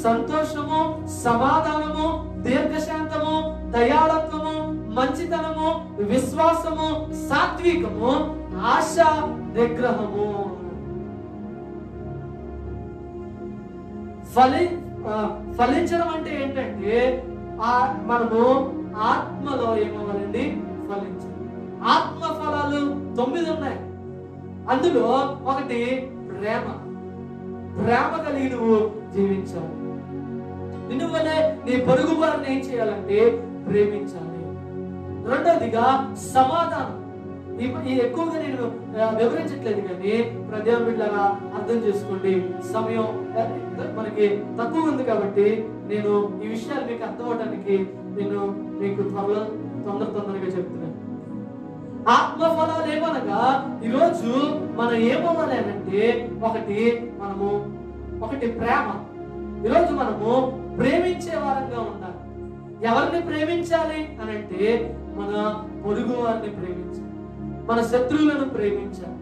సంతోషము, సమాధానము, దీర్ఘశాంతము, దయాళత్వము, మంచితనము, విశ్వాసము, సాత్వికము, ఆశ నిగ్రహము. ఫలించడం అంటే ఏంటంటే మనము ఆత్మలో ఏమవ్వాలండి? ఫలించాలి. ఆత్మ ఫలాలు 9 ఉన్నాయి. అందులో ఒకటి ప్రేమ. ప్రేమ కలిగి నువ్వు జీవించాలి. నిన్ను వల్లే నీ పొరుగు వారిని ఏం చేయాలంటే ప్రేమించాలి. రెండోదిగా సమాధానం. ఎక్కువగా నేను వివరించట్లేదు కానీ ప్రదేవం బిడ్డలారా అర్థం చేసుకోండి. సమయం మనకి తక్కువ ఉంది కాబట్టి నేను ఈ విషయాలు మీకు అర్థం అవడానికి నేను మీకు తొందరగా చెప్తున్నాను. ఆత్మ ఫలాలు ఏమనగా ఈరోజు మనం ఏమవ్వాలి అంటే ఒకటి ప్రేమ. ఈరోజు మనము ప్రేమించే వారంగా ఉండాలి. ఎవరిని ప్రేమించాలి అని అంటే మన పొరుగు వారిని ప్రేమించాలి, మన శత్రువులను ప్రేమించాలి,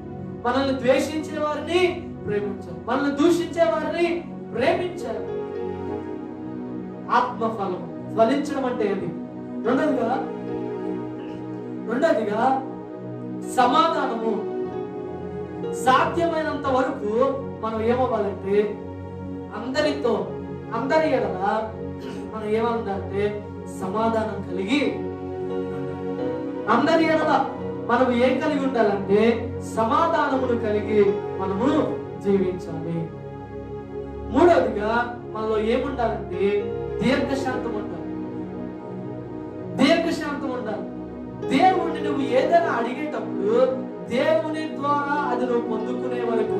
మనల్ని ద్వేషించే వారిని ప్రేమించాలి, మనల్ని దూషించే వారిని ప్రేమించాలి. ఆత్మఫలం ఫలించడం అంటే అది. రెండోదిగా సమాధానము. సాధ్యమైనంత వరకు మనం ఏమవ్వాలంటే అందరి ఎడల మనం ఏమంటే సమాధానం కలిగి, అందరి ఎడల మనం ఏం కలిగి ఉండాలంటే సమాధానమును కలిగి మనము జీవించాలి. మూడవదిగా మనలో ఏముండాలంటే దీర్ఘశాంతం ఉండాలి. దేవుణ్ణి నువ్వు ఏదైనా అడిగేటప్పుడు దేవుని ద్వారా అది నువ్వు పొందుకునే వరకు,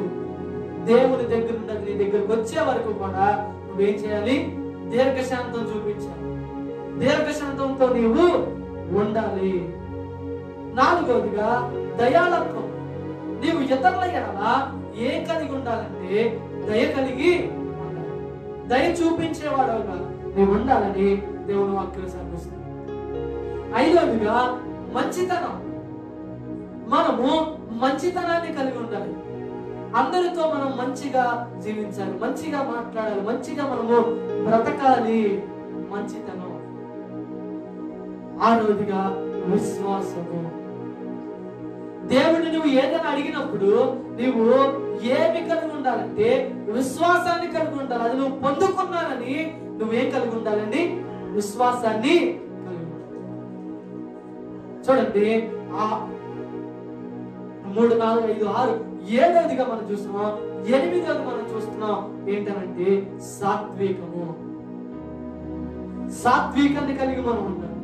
దేవుని దగ్గర ఉన్నది నీ దగ్గరకు వచ్చే వరకు కూడా నువ్వేం చేయాలి? దీర్ఘశాంతం చూపించాలి. దీర్ఘశాంతంతో నీవు ఉండాలి. నాలుగవదిగా దయాళత్వం. నీవు ఇతరుల ఎడల ఏ కలిగి ఉండాలంటే దయ కలిగి ఉండాలి. దయ చూపించేవాడుగా నీవు ఉండాలని దేవుని వాక్యం సర్పిస్తుంది. ఐదవదిగా మంచితనం. మనము మంచితనాన్ని కలిగి ఉండాలి. అందరితో మనం మంచిగా జీవించాలి, మంచిగా మాట్లాడాలి, మంచిగా మనము బ్రతకాలి. మంచితనం. ఆరవదిగా విశ్వాసము. దేవుడిని నువ్వు ఏదైనా అడిగినప్పుడు నువ్వు ఏమి కలిగి ఉండాలంటే విశ్వాసాన్ని కలిగి ఉండాలి. అది నువ్వు పొందుకున్నానని నువ్వేం కలిగి ఉండాలండి? విశ్వాసాన్ని కలిగి ఉండాలి. చూడండి, 3, 4, 5, 6, 7వదిగా మనం చూస్తున్నాం. 8వది మనం చూస్తున్నాం ఏంటంటే సాత్వికము. సాత్వికాన్ని కలిగి మనం ఉండాలి.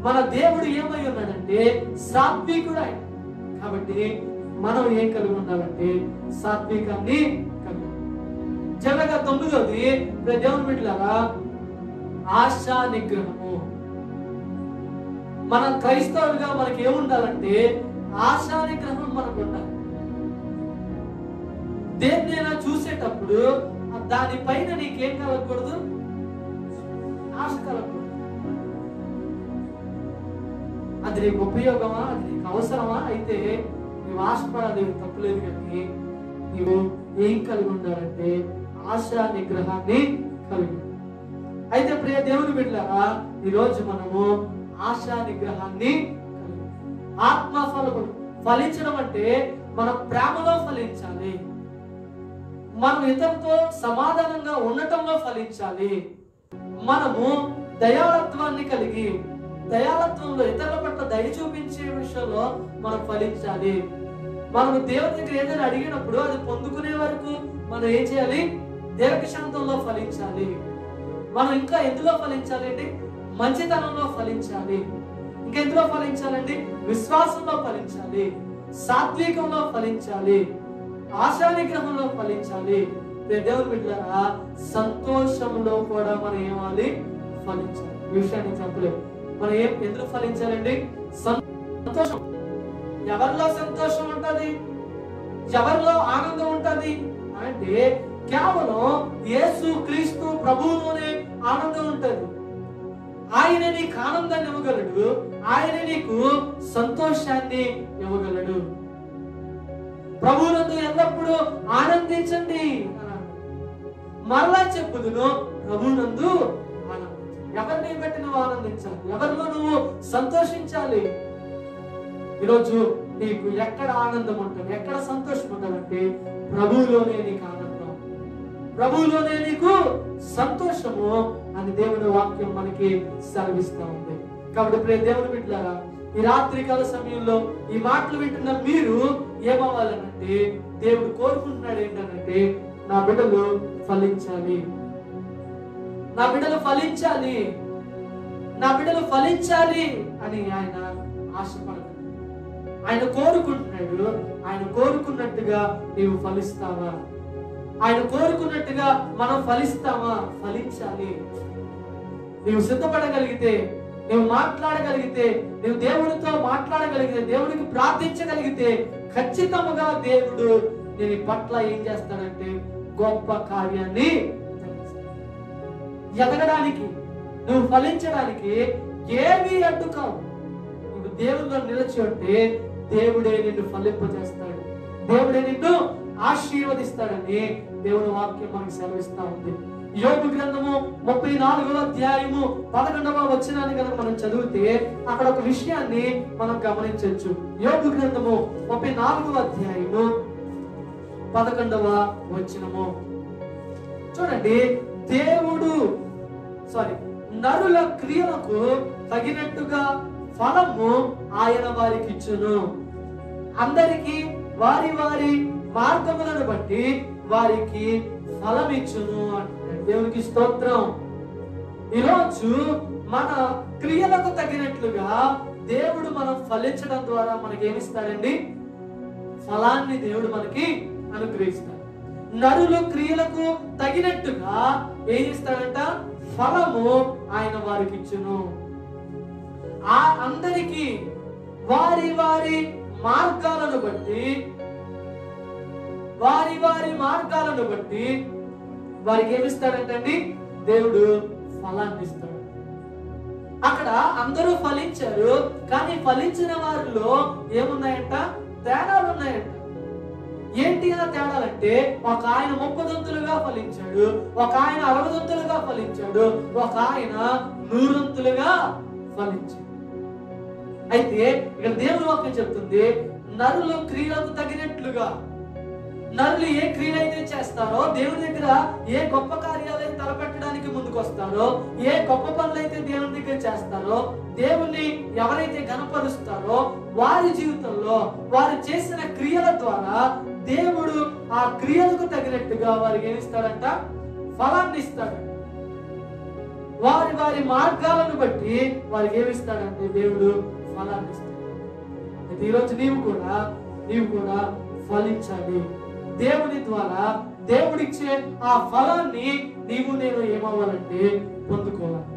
మన దేవుడు ఏమై ఉన్నాడంటే సాత్వికుడు ఆయన. కాబట్టి మనం ఏం కలిగి ఉండాలంటే సాత్వికాన్ని కలిగి. చివరగా 9వది దేవుని బిడ్డలారా ఆశా నిగ్రహము. మన క్రైస్తవులుగా మనకి ఏముండాలంటే ఆశా నిగ్రహం మనకు ఉండాలి. దేన్నైనా చూసేటప్పుడు దానిపైన నీకేం కలగకూడదు? ఆశ కలగకూడదు. అది నీకు ఉపయోగమా, అది నీకు అవసరమా అయితే నీవు ఆశపడాలి, తప్పులేదు. కానీ నీవు ఏం కలిగి ఉండాలంటే ఆశా నిగ్రహాన్ని కలిగి. అయితే ప్రియ దేవుని బిడ్డలారా, ఈరోజు మనము ఆశా నిగ్రహాన్ని, ఆత్మ ఫలములు ఫలించడం అంటే మనం ప్రేమలో ఫలించాలి, మనం ఇతరులతో సమాధానంగా ఉండటంలో ఫలించాలి, మనము దయాళత్వాన్ని కలిగి దయాళత్వంలో ఇతరుల పట్ల దయ చూపించే విషయంలో మనం ఫలించాలి. మనం దేవుని దగ్గర ఏదైనా అడిగినప్పుడు అది పొందుకునే వరకు మనం ఏం చేయాలి? దీర్ఘశాంతంలో ఫలించాలి. మనం ఇంకా ఎందులో ఫలించాలి అంటే మంచితనంలో ఫలించాలి. ఇంకా ఎందులో ఫలించాలండి? విశ్వాసంలో ఫలించాలి, సాత్వికంలో ఫలించాలి, ఆశా నిగ్రహంలో ఫలించాలి. దేవుని బిడ్డలారా, సంతోషంలో కూడా మనం ఏమాలి? ఫలించాలి. ఈ విషయాన్ని చెప్పలేదు. మనం ఎందులో ఫలించాలండి? సంతోషం. ఎవరిలో సంతోషం ఉంటది? ఎవరిలో ఆనందం ఉంటది అంటే కేవలం యేసు క్రీస్తు ప్రభువులోనే ఆనందం ఉంటది. ఆయన నీకు ఆనందాన్ని ఇవ్వగలడు, ఆయన నీకు సంతోషాన్ని ఇవ్వగలడు. ప్రభువునందు ఎల్లప్పుడూ ఆనందించండి. మరలా చెప్పుదును, ప్రభువునందు ఆనందించండి. ఎవరిని బట్టి నువ్వు ఆనందించాలి? ఎవరిలో నువ్వు సంతోషించాలి? ఈరోజు నీకు ఎక్కడ ఆనందం ఉంటుంది, ఎక్కడ సంతోషం ఉంటుందంటే ప్రభువులోనే నీకు ఆనందం, ప్రభువులోనే నీకు సంతోషము అని దేవుని వాక్యం మనకి సెలవిస్తా ఉంది. కాబట్టి ప్రియ దేవుని బిడ్డలారా, ఈ రాత్రికాల సమయంలో ఈ మాటలు వింటున్న మీరు ఏమవ్వాలనంటే, దేవుడు కోరుకుంటున్నాడు ఏంటంటే, నా బిడ్డలు ఫలించాలి, నా బిడ్డలు ఫలించాలి, నా బిడ్డలు ఫలించాలి అని ఆయన ఆశపడతాడు. ఆయన కోరుకుంటున్నాడు. ఆయన కోరుకున్నట్టుగా నీవు ఫలిస్తావా? ఆయన కోరుకున్నట్టుగా మనం ఫలిస్తామా? ఫలించాలి. నీవు సిద్ధపడగలిగితే, నువ్వు మాట్లాడగలిగితే, నువ్వు దేవుడితో మాట్లాడగలిగితే, దేవుడికి ప్రార్థించగలిగితే ఖచ్చితంగా దేవుడు నీ పట్ల ఏం చేస్తాడంటే గొప్ప కార్యాన్ని ఎదగడానికి, నువ్వు ఫలించడానికి ఏమీ అడ్డు కావు. నువ్వు దేవుడిలో నిలిచి ఉంటే దేవుడే నిన్ను ఫలింపజేస్తాడు, దేవుడే నిన్ను ఆశీర్వదిస్తాడని దేవుని వాక్యం మనకి సెలవిస్తా ఉంది. యోబు గ్రంథము 34వ అధ్యాయము 11వ వచనాన్ని కనుక మనం చదివితే అక్కడ ఒక విషయాన్ని మనం గమనించవచ్చు. యోబు గ్రంథము 34వ అధ్యాయము 11వ వచనము చూడండి. నరుల క్రియలకు తగినట్టుగా ఫలము ఆయన వారికి ఇచ్చును, అందరికి వారి వారి మార్గములను బట్టి వారికి ఫలం ఇచ్చును అంటున్నాడు. దేవునికి స్తోత్రం. ఈరోజు మన క్రియలకు తగినట్లుగా దేవుడు మనం ఫలించడం ద్వారా మనకి ఏమిస్తాడండి? ఫలాన్ని దేవుడు మనకి అనుగ్రహిస్తాడు. నరులు క్రియలకు తగినట్టుగా ఏం ఇస్తాడంట? ఫలము ఆయన వారికి ఇచ్చును. ఆ అందరికి వారి వారి మార్గాలను బట్టి వారికి ఏమిస్తాడంటండి? దేవుడు ఫలాన్ని ఇస్తాడు. అక్కడ అందరూ ఫలించారు, కానీ ఫలించిన వారిలో ఏమున్నాయంట? తేడాలు ఉన్నాయంట. ఏంటి ఆ తేడాలంటే, ఒక ఆయన 30 దంతులుగా ఫలించాడు, ఒక ఆయన 60 దంతులుగా ఫలించాడు, ఒక ఆయన 100 దంతులుగా ఫలించాడు. అయితే ఇక్కడ దేవుని వాక్యం చెప్తుంది, నరులు క్రియలకు తగినట్లుగా, నరులు ఏ క్రియలైతే చేస్తారో, దేవుని దగ్గర ఏ గొప్ప కార్యాలయం తలపెట్టడానికి ముందుకు వస్తారో, ఏ గొప్ప పనులైతే దేవుని దగ్గర చేస్తారో, దేవుణ్ణి ఎవరైతే గణపరుస్తారో, వారి జీవితంలో వారు చేసిన క్రియల ద్వారా దేవుడు ఆ క్రియలకు తగినట్టుగా వారికి ఏమిస్తాడంట? ఫలాన్ని ఇస్తాడు. వారి వారి మార్గాలను బట్టి వారికి ఏమిస్తాడంటే దేవుడు ఫలాన్ని ఇస్తాడు. అయితే ఈరోజు నీవు కూడా ఫలించాలి. దేవుని ద్వారా దేవుడిచ్చే ఆ ఫలాన్ని నీవు నేను ఏమవ్వాలంటే పొందుకోవాలి,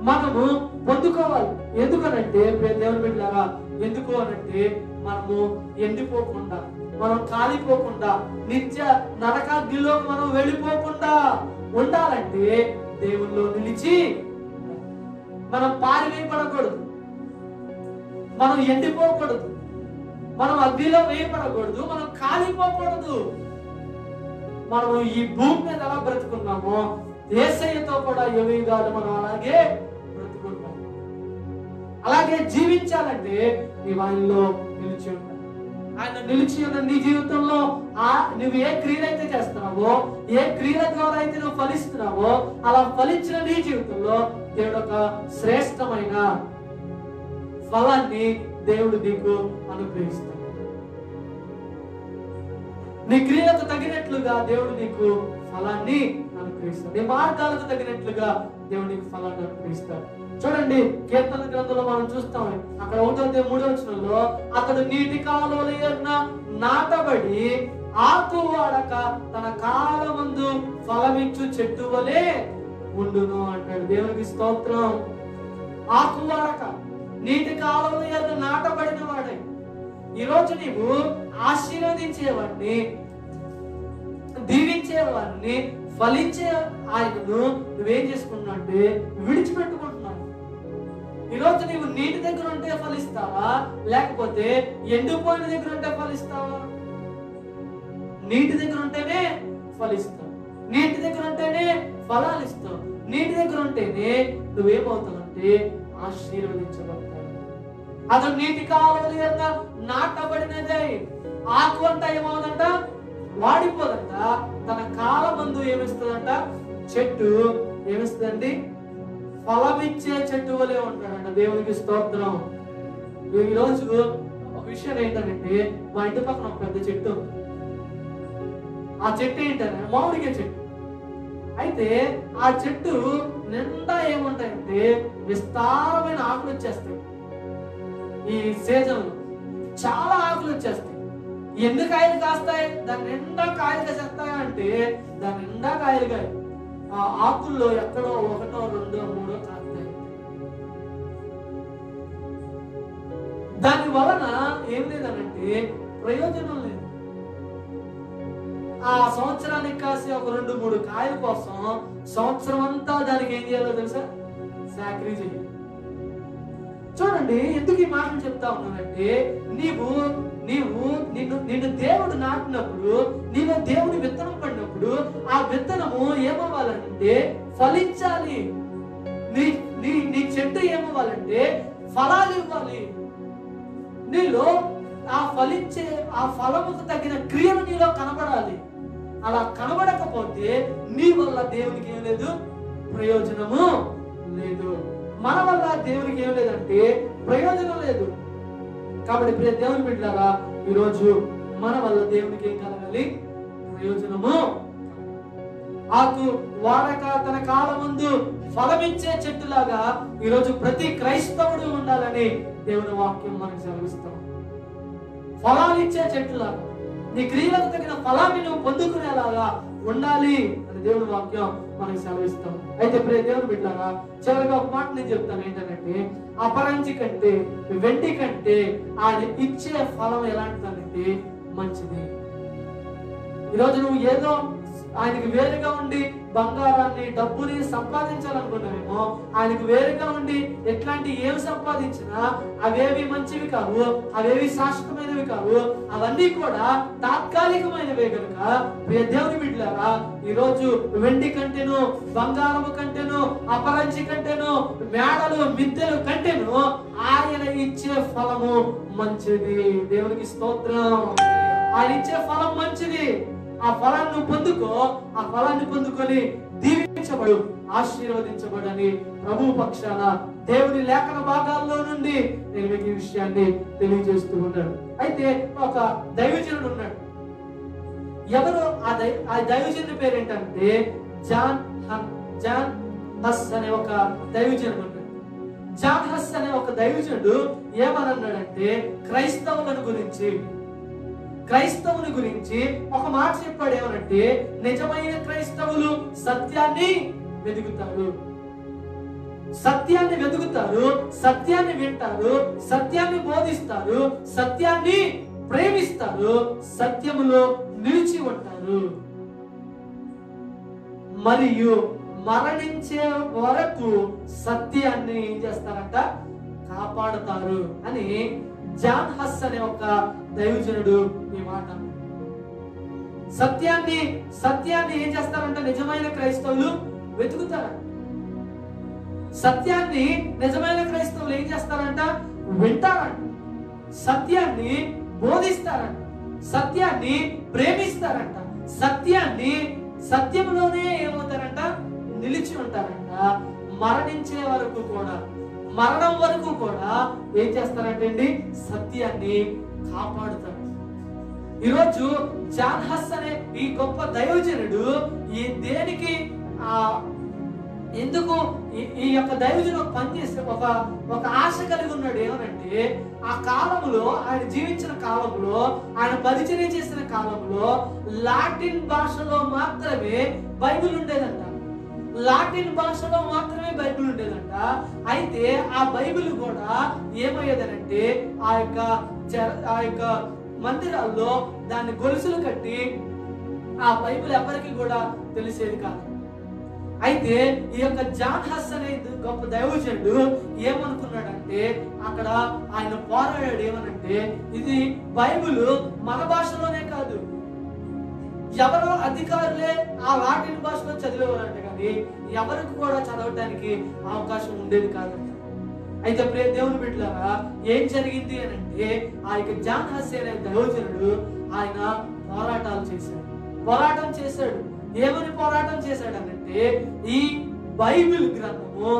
మనము పొందుకోవాలి. ఎందుకనంటే దేవుని బిడ్డలారా, ఎందుకు అనంటే మనము ఎండిపోకుండా, మనం కాలిపోకుండా, నిత్య నరకాగ్నిలో మనం వెళ్ళిపోకుండా ఉండాలంటే దేవుల్లో నిలిచి మనం పారివేయబడకూడదు, మనం ఎండిపోకూడదు, మనం అగ్నిలో వేయబడకూడదు, మనం కాలిపోకూడదు. మనం ఈ భూమి మీద ఎలా బ్రతుకున్నామో యేసయ్యతో కూడా యుగాలు మనం అలాగే బ్రతుకుంటాం. అలాగే జీవించాలంటే నీవు ఆయనలో నిలిచి ఉండాలి. ఆయన నిలిచి ఉన్న నీ జీవితంలో నువ్వు ఏ క్రియలైతే చేస్తున్నావో, ఏ క్రియల ద్వారా అయితే నువ్వు ఫలిస్తున్నావో, అలా ఫలించిన నీ జీవితంలో దేవుడు ఒక శ్రేష్టమైన ఫలాన్ని దేవుడు నీకు అనుగ్రహిస్తాడు. నీ క్రియలకు తగినట్లుగా దేవుడు నీకు ఫలాన్ని అనుగ్రహిస్తాడు. నీ మార్గాలకు తగినట్లుగా దేవుడు నీకు ఫలాన్ని అనుగ్రహిస్తాడు. చూడండి, కీర్తన గ్రంథంలో మనం చూస్తాం, అక్కడ 1-3 అతడు నీటి కాలువల నాటబడి ఆకు వాడక తన కాలమందు ఫలమిచ్చు చెట్టు వలె ఉండును అంటాడు. దేవునికి స్తోత్రం. ఆకు వాడక నీటి కాలువల నాటబడిన వాడే. ఈరోజు నీవు ఆశీర్వదించేవాడిని, దీవించేవాడిని, ఫలించే ఆయనను నువ్వేం చేసుకున్నావు అంటే విడిచిపెట్టుకుంటున్నావు. ఈరోజు నీవు నీటి దగ్గర ఉంటే ఫలిస్తావా, లేకపోతే ఎండిపోయిన దగ్గర ఉంటే ఫలిస్తావా? నీటి దగ్గర ఉంటేనే ఫలిస్తావు, నీటి దగ్గర ఉంటేనే ఫలాలు ఇస్తావు, నీటి దగ్గర ఉంటేనే నువ్వేమవుతావంటే ఆశీర్వదించబడతావు. అతను నీటి కాలువల నాటబడినదే. ఆకు అంట ఏమవుదంట, వాడిపోదంట. తన కాలమందు ఏమిస్తుందంట, చెట్టు ఏమిస్తుందండి, ఫలమిచ్చే చెట్టు వలె ఉంటాడంట. దేవునికి స్తోత్రం. ఈరోజు ఒక విషయం ఏంటంటే, మా ఇంటి పక్కన ఒక పెద్ద చెట్టు. ఆ చెట్టు ఏంటంటే మామిడికాయ చెట్టు. అయితే ఆ చెట్టు నిండా ఏముంటాయంటే విస్తారమైన ఆకులు వచ్చేస్తాయి. ఈ సీజన్ చాలా ఆకులు వచ్చేస్తాయి. ఎన్ని కాయలు కాస్తాయి? దాని నిండా కాయలు కాసేస్తాయి అంటే దాని నిండా కాయలు కాయ. ఆ ఆకుల్లో ఎక్కడో 1, 2, 3 కాస్తాయి. దాని వలన ఏం లేదనంటే ప్రయోజనం లేదు. ఆ సంవత్సరానికి కాసే ఒక 2, 3 కాయల కోసం సంవత్సరం అంతా దానికి ఏం చేయాలో తెలుసా? సాక్రీ చేయాలి. చూడండి, ఎందుకు ఈ మాటలు చెప్తా ఉన్నానంటే, నిన్ను దేవుడు నాటినప్పుడు, నీలో దేవుడు విత్తనం పడినప్పుడు, ఆ విత్తనము ఏమవ్వాలంటే ఫలించాలి. నీ చెట్టు ఏమవ్వాలంటే ఫలాలు ఇవ్వాలి. నీలో ఆ ఫలించే ఆ ఫలముకు తగిన క్రియలు నీలో కనబడాలి. అలా కనబడకపోతే నీ వల్ల దేవునికి ఏం లేదు, ప్రయోజనము లేదు. మన వల్ల దేవునికి ఏం లేదంటే ప్రయోజనం లేదు. కాబట్టి ప్రియ దేవుని బిడ్డలారా, ఈరోజు మన వల్ల దేవునికి ఏం కలగాలి? ప్రయోజనము. ఆకు వాడక తన కాలమందు ఫలమిచ్చే చెట్టులాగా ఈరోజు ప్రతి క్రైస్తవుడు ఉండాలని దేవుని వాక్యం మనకు సెలవిస్తాం. ఫలాలు ఇచ్చే చెట్టులాగా నీ క్రియలకు తగిన ఫలాన్ని నువ్వు పొందుకునేలాగా ఉండాలి అని దేవుని వాక్యం మనకు సెలవిస్తాం. అయితే ప్రియ దేవుని బిడ్డలారా, చివరిగా ఒక మాట నేను చెప్తాను. ఏంటంటే, అపరంజి కంటే వెండి కంటే ఆయన ఇచ్చే ఫలం ఎలాంటిదంటే మంచిది. ఈరోజు నువ్వు ఏదో ఆయనకి వేరుగా ఉండి బంగారాన్ని, డబ్బుని సంపాదించాలనుకున్నావేమో, ఆయనకు వేరుగా ఉండి ఎట్లాంటి ఏమి సంపాదించినా అవేవి మంచివి కావు, అవేవి శాశ్వతమైనవి కావు, అవన్నీ కూడా తాత్కాలికమైనవే కనుక ప్రియ దేవుని బిడ్డలారా, ఈరోజు వెండి కంటేను, బంగారము కంటేను, అపరంజి కంటేను, మేడలు, మిద్దెలు కంటేను ఆయన ఇచ్చే ఫలము మంచిది. దేవునికి స్తోత్రం. ఆయన ఇచ్చే ఫలం మంచిది. ఆ ఫలాన్ని పొందుకో. ఆ ఫలాన్ని పొందుకొని దీవించబడు, ఆశీర్వదించబడని ప్రభు పక్షాన దేవుని లేఖన భాగాల్లో నుండి నేను మీకు ఈ విషయాన్ని తెలియజేస్తూ ఉన్నాడు. అయితే ఒక దైవజనుడు ఉన్నాడు. ఎవరు ఆ దైవజనుడి పేరు ఏంటంటే జాన్ హస్ అనే ఒక దైవజనుడు ఉన్నాడు. జాన్ హస్ అనే ఒక దైవజనుడు ఏమన్నాడంటే క్రైస్తవుని గురించి ఒక మాట చెప్పాడు. ఏమనంటే, నిజమైన క్రైస్తవులు సత్యాన్ని వెతుకుతారు, సత్యాన్ని వింటారు, సత్యాన్ని బోధిస్తారు, సత్యాన్ని ప్రేమిస్తారు, సత్యములో నిలిచి ఉంటారు, మరియు మరణించే వరకు సత్యాన్ని ఏం చేస్తారంట? కాపాడుతారు అని జాన్ హస్ అనే ఒక దైవజనుడు ఈ మాట. సత్యాన్ని ఏం చేస్తారంటే నిజమైన క్రైస్తవులు వెతుకుతారంట. సత్యాన్ని నిజమైన క్రైస్తవులు ఏం చేస్తారంట? వింటారంట, సత్యాన్ని బోధిస్తారంట, సత్యాన్ని ప్రేమిస్తారంట, సత్యంలోనే ఏమవుతారంట? నిలిచి ఉంటారంట. మరణించే వరకు కూడా, మరణం వరకు కూడా ఏం చేస్తారంటే సత్యాన్ని కాపాడుతారు. ఈరోజు జాన్ హస్ అనే ఈ గొప్ప దైవజనుడు ఈ దేనికి ఎందుకు ఈ యొక్క దైవజనుడు పనిచేస్తే ఒక ఆశ కలిగి ఉన్నాడు. ఏమనంటే ఆ కాలంలో, ఆయన జీవించిన కాలంలో, ఆయన పరిచయం చేసిన కాలంలో లాటిన్ భాషలో మాత్రమే బైబిల్ ఉండేదంట. లాటిన్ భాషలో మాత్రమే బైబిల్ ఉండేదంట. అయితే ఆ బైబిల్ కూడా ఏమయ్యేదనంటే ఆ యొక్క మందిరాల్లో దాన్ని గొలుసులు కట్టి ఆ బైబిల్ ఎవరికి కూడా తెలిసేది కాదు. అయితే ఈ యొక్క జాన్ హస్ అనే గొప్ప దైవజనుడు ఏమనుకున్నాడంటే, అక్కడ ఆయన పోరాడాడు. ఏమనంటే ఇది బైబిల్ మన భాషలోనే కాదు, ఎవరో అధికారులే ఆ లాటిన్ భాషలో చదివేవారంట, కానీ ఎవరికి కూడా చదవడానికి అవకాశం ఉండేది కాదంట. అయితే ప్రియ దేవుని బిడ్డలారా, ఏం జరిగింది అని అంటే ఆ యొక్క జాన్ హస్ అనే దైవజనుడు ఆయన పోరాటం చేశాడు. ఏమని పోరాటం చేశాడనంటే, ఈ బైబిల్ గ్రంథము,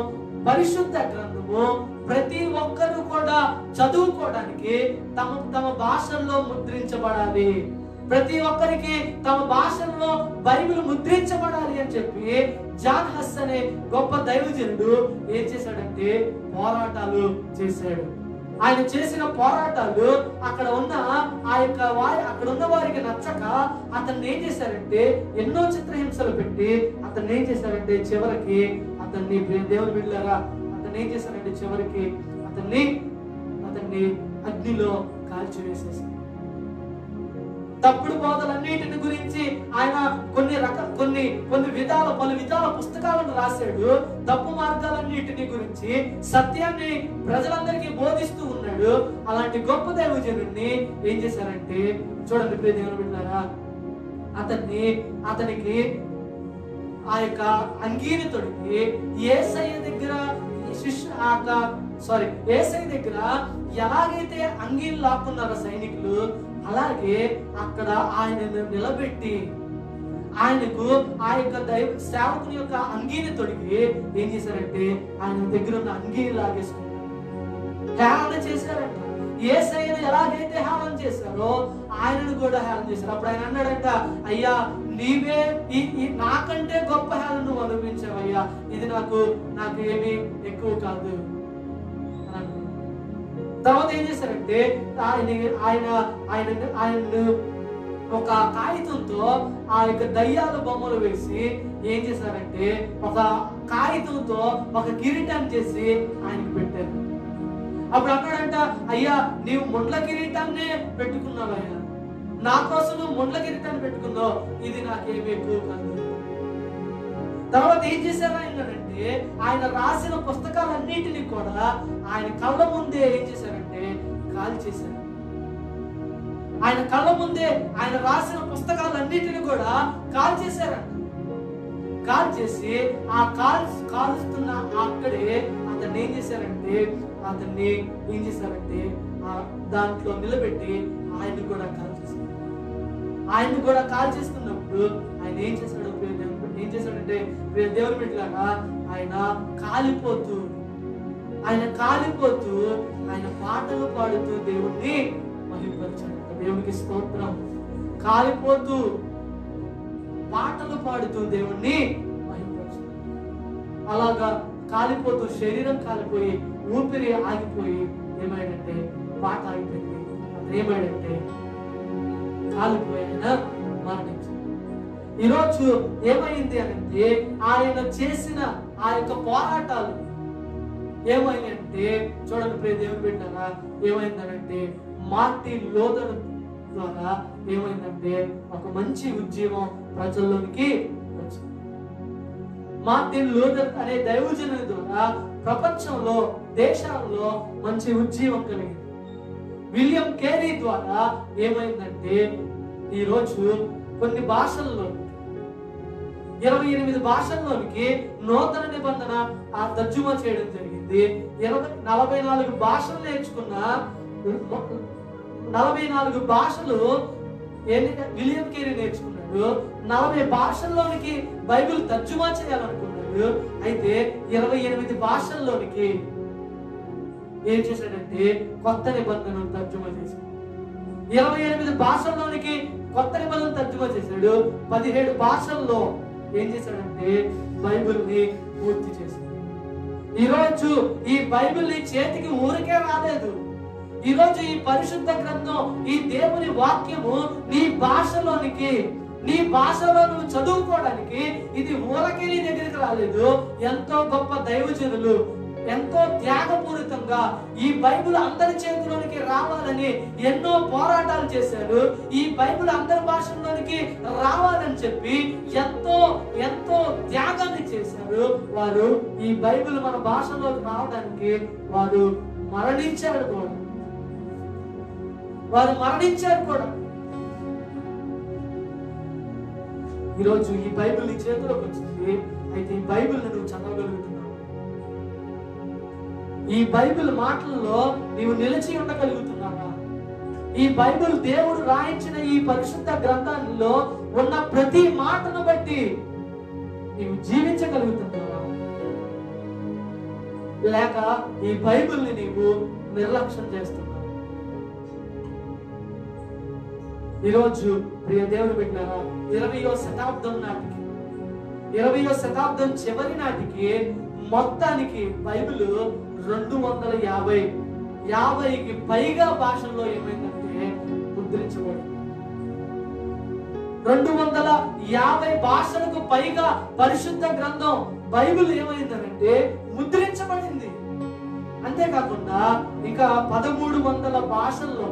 పరిశుద్ధ గ్రంథము ప్రతి ఒక్కరు కూడా చదువుకోవడానికి తమ భాషల్లో ముద్రించబడాలి, ప్రతి ఒక్కరికి తమ భాషల్లో బైబిల్ ముద్రించబడాలి అని చెప్పి జాన్ హస్ అనే గొప్ప దైవజనుడు ఏం చేశాడంటే పోరాటాలు చేశాడు. ఆయన చేసిన పోరాటాలు అక్కడ ఉన్న వారికి నచ్చక అతన్ని ఏం చేశారంటే ఎన్నో చిత్రహింసలు పెట్టి అతన్ని ఏం చేశారంటే చివరికి అతన్ని దేవుని బిడ్డలారా అతన్ని ఏం చేశారంటే చివరికి అతన్ని అగ్నిలో కాల్చివేసేసారు. తప్పుడు బోధలన్నిటిని గురించి ఆయన పలు విధాల పుస్తకాలను రాశాడు. తప్పు మార్గాలన్నిటిని గురించి సత్యాన్ని ప్రజలందరికీ బోధిస్తూ ఉన్నాడు. అలాంటి గొప్ప దైవజనుడిని ఏం చేశారంటే చూడండి ప్రియ దేవుని బిడ్డలారా, అతనికి ఆ యొక్క అంగీని తొడిగి యేసయ్య దగ్గర ఎలాగైతే అంగీలు లాక్కున్నారో సైనికులు, అలాగే అక్కడ ఆయనను నిలబెట్టి ఆయనకు ఆ యొక్క సేవకుని యొక్క అంగీని తొడిగి ఏం చేశారంటే ఆయన దగ్గర ఉన్న అంగీని లాగేసుకున్నారు, హేళన చేశారంట. యేసయ్యను ఎలాగైతే హేళన చేశారో ఆయనను కూడా హేళన చేశారు. అప్పుడు ఆయన అన్నాడంట, అయ్యా నీవే నాకంటే గొప్ప హేళన నువ్వు అనుభవించావయ్యా, ఇది నాకు ఏమీ ఎక్కువ కాదు. తర్వాత ఏం చేశారంటే ఆయనను ఒక కాగితంతో ఆ యొక్క దయ్యాల బొమ్మలు వేసి ఏం చేశారంటే ఒక కాగితంతో ఒక కిరీటాన్ని చేసి ఆయనకు పెట్టారు. అప్పుడు అన్నాడంట, అయ్యా నీవు ముండ్ల కిరీటాన్నే పెట్టుకున్నావయ్యా, నా కోసం నువ్వు ముండ్ల కిరీటాన్ని పెట్టుకున్నావు, ఇది నాకేమీ ఎక్కువ కాదు. తర్వాత ఏం చేశారు అంటే ఆయన రాసిన పుస్తకాలన్నిటినీ కూడా ఆయన కళ్ళ ముందే ఏం చేశారంటే కాల్చేశారు. ఆయన కళ్ళ ముందే ఆయన రాసిన పుస్తకాలన్నిటిని కూడా కాల్చేశారంట. కాల్చేసి ఆ కాల్స్తున్న అక్కడే అతన్ని ఏం చేశారంటే దాంట్లో నిలబెట్టి ఆయన్ని కూడా కాల్చేస్తున్నప్పుడు ఆయన ఏం చేశాడంటే దేవుని బిడ్డలారా ఆయన కాలిపోతూ ఆయన పాటలు పాడుతూ దేవుణ్ణి మహిమపరిచాడు. దేవునికి స్తోత్రం. కాలిపోతూ పాటలు పాడుతూ దేవుణ్ణి మహిమపరిచాడు. అలాగా కాలిపోతూ శరీరం కాలిపోయి ఊపిరి ఆగిపోయి ఏమైందంటే పాట ఆగిపోయింది. అతను ఏమైందంటే కాలిపోయి ఆయన మరణించాడు. ఈరోజు ఏమైంది అంటే ఆయన చేసిన ఆ యొక్క పోరాటాలు ఏమైందంటే చూడండి ప్రియ దేవుని బిడ్డలారా, ఏమైందనంటే మార్టిన్ లూథర్ ద్వారా ఏమైందంటే ఒక మంచి ఉద్యమం ప్రజల్లోనికి వచ్చింది. మార్టిన్ లూథర్ అనే దైవజనుని ద్వారా ప్రపంచంలో దేశాల్లో మంచి ఉద్యమం కలిగింది. విలియం కేరీ ద్వారా ఏమైందంటే ఈరోజు కొన్ని భాషల్లో 28 భాషల్లోనికి నూతన నిబంధన తర్జుమా చేయడం జరిగింది. 44 భాషలు నేర్చుకున్న 44 భాషలు విలియం కేరీ నేర్చుకున్నాడు. 40 భాషల్లోనికి బైబిల్ తర్జుమా చేయాలనుకున్నాడు. అయితే 28 భాషల్లోనికి ఏం చేశాడంటే కొత్త నిబంధనను తర్జుమా చేశాడు. 28 భాషల్లోనికి కొత్త నిబంధన తర్జుమా చేశాడు. 17 భాషల్లో ఏం చేశాడంటే బైబిల్ని పూర్తి చేశాడు. ఈరోజు ఈ బైబిల్ నీ చేతికి ఊరికే రాలేదు. ఈరోజు ఈ పరిశుద్ధ గ్రంథం, ఈ దేవుని వాక్యము నీ భాషలోనికి, నీ భాషలో నువ్వు చదువుకోవడానికి ఇది ఊరకే నీ దగ్గరికి రాలేదు. ఎంతో గొప్ప దైవజనులు ఎంతో త్యాగపూరితంగా ఈ బైబిల్ అందరి చేతిలోనికి రావాలని ఎన్నో పోరాటాలు చేశారు. ఈ బైబిల్ అందరి భాషల్లోనికి రావాలని చెప్పి ఎంతో ఎంతో త్యాగాన్ని చేశారు. వారు ఈ బైబిల్ మన భాషలోకి రావడానికి వారు మరణించారు కూడా. ఈరోజు ఈ బైబిల్ నీ చేతిలోకి వచ్చింది. అయితే ఈ బైబిల్ నువ్వు చదవగలుగుతున్నావు. ఈ బైబిల్ మాటల్లో నీవు నిలిచి ఉండగలుగుతున్నావా? ఈ బైబిల్ దేవుడు రాయించిన ఈ పరిశుద్ధ గ్రంథాల్లో ఉన్న ప్రతి మాటను బట్టి నీవు జీవించగలుగుతున్నావా? లేక ఈ బైబిల్ని నీవు నిర్లక్ష్యం చేస్తున్నావు? ఈరోజు ప్రియ దేవుని బిడ్డలారా, 20వ శతాబ్దం నాటికి, 20వ శతాబ్దం చివరి నాటికి మొత్తానికి బైబిల్ 250కి పైగా భాషల్లో ఏమైందంటే ముద్రించబడింది. 250 భాషలకు పైగా పరిశుద్ధ గ్రంథం బైబిల్ ఏమైందనంటే ముద్రించబడింది. అంతేకాకుండా ఇంకా 1300 భాషల్లో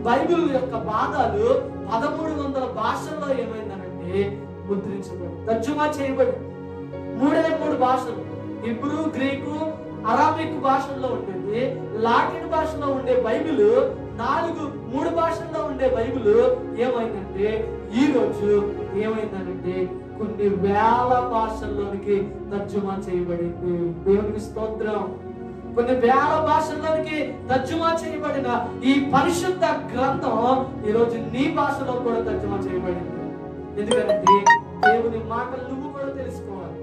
బైబిల్ యొక్క భాగాలు 1300 భాషల్లో ఏమైందనంటే ముద్రించబడి తర్జుమా చేయబడి 3 భాషలు, హిబ్రూ, గ్రీకు, అరాబిక్ భాషల్లో ఉంటుంది. లాటిన్ భాషలో ఉండే బైబిల్ 3 భాషల్లో ఉండే బైబిల్ ఏమైందంటే ఈ రోజు ఏమైందనంటే కొన్ని వేల భాషల్లోనికి తర్జుమా చేయబడింది. దేవునికి స్తోత్రం. కొన్ని వేల భాషల్లోనికి తర్జుమా చేయబడిన ఈ పరిశుద్ధ గ్రంథం ఈరోజు నీ భాషలో కూడా తర్జుమా చేయబడింది. ఎందుకంటే దేవుని మాటలు నువ్వు కూడా తెలుసుకోవాలి.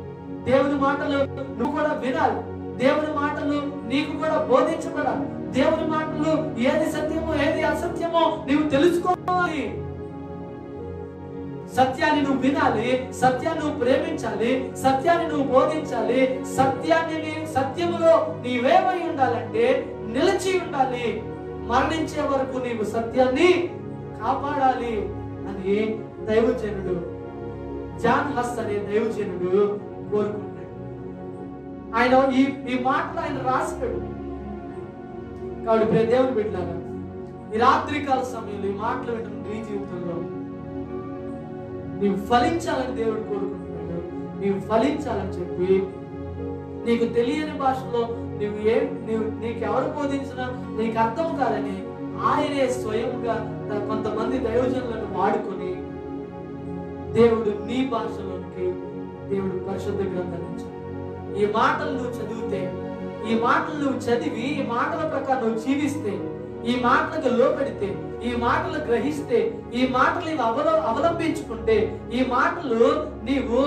దేవుని మాటలు నువ్వు కూడా వినాలి. దేవుని మాటలు నీకు కూడా బోధించబడాలి. దేవుని మాటలు ఏది సత్యమో ఏది అసత్యమో నీవు తెలుసుకోవాలి. సత్యాన్ని నువ్వు వినాలి, సత్యాన్ని నువ్వు ప్రేమించాలి, సత్యాన్ని నువ్వు బోధించాలి. సత్యములో నీవేమై ఉండాలంటే నిలిచి ఉండాలి. మరణించే వరకు నీవు సత్యాన్ని కాపాడాలి అని దైవజనుడు జాన్ హస్ అనే దైవజనుడు కోరుకుంటాడు. ఆయన ఈ మాటలు ఆయన రాశాడు. కాబట్టి ప్రియ దేవుని బిడ్డలారా, ఈ రాత్రికాల సమయంలో ఈ మాటలు వింటున్న నీ జీవితంలో నీవు ఫలించాలని దేవుడు కోరుకుంటున్నాడు. నీవు ఫలించాలని చెప్పి నీకు తెలియని భాషలో నీకు ఎవరు బోధించినా నీకు అర్థం కాదని ఆయనే స్వయంగా కొంతమంది దైవజనులను వాడుకొని దేవుడు నీ భాషలోనికి దేవుడు పరిశుద్ధ గ్రంథాన్ని ఇచ్చాడు. ఈ మాటలు నువ్వు చదివితే, ఈ మాటలు నువ్వు చదివి ఈ మాటల ప్రకారం నువ్వు జీవిస్తే, ఈ మాటలకు లోబడితే, ఈ మాటలు గ్రహిస్తే, ఈ మాటలు అవలంబించుకుంటే, ఈ మాటలు నీవు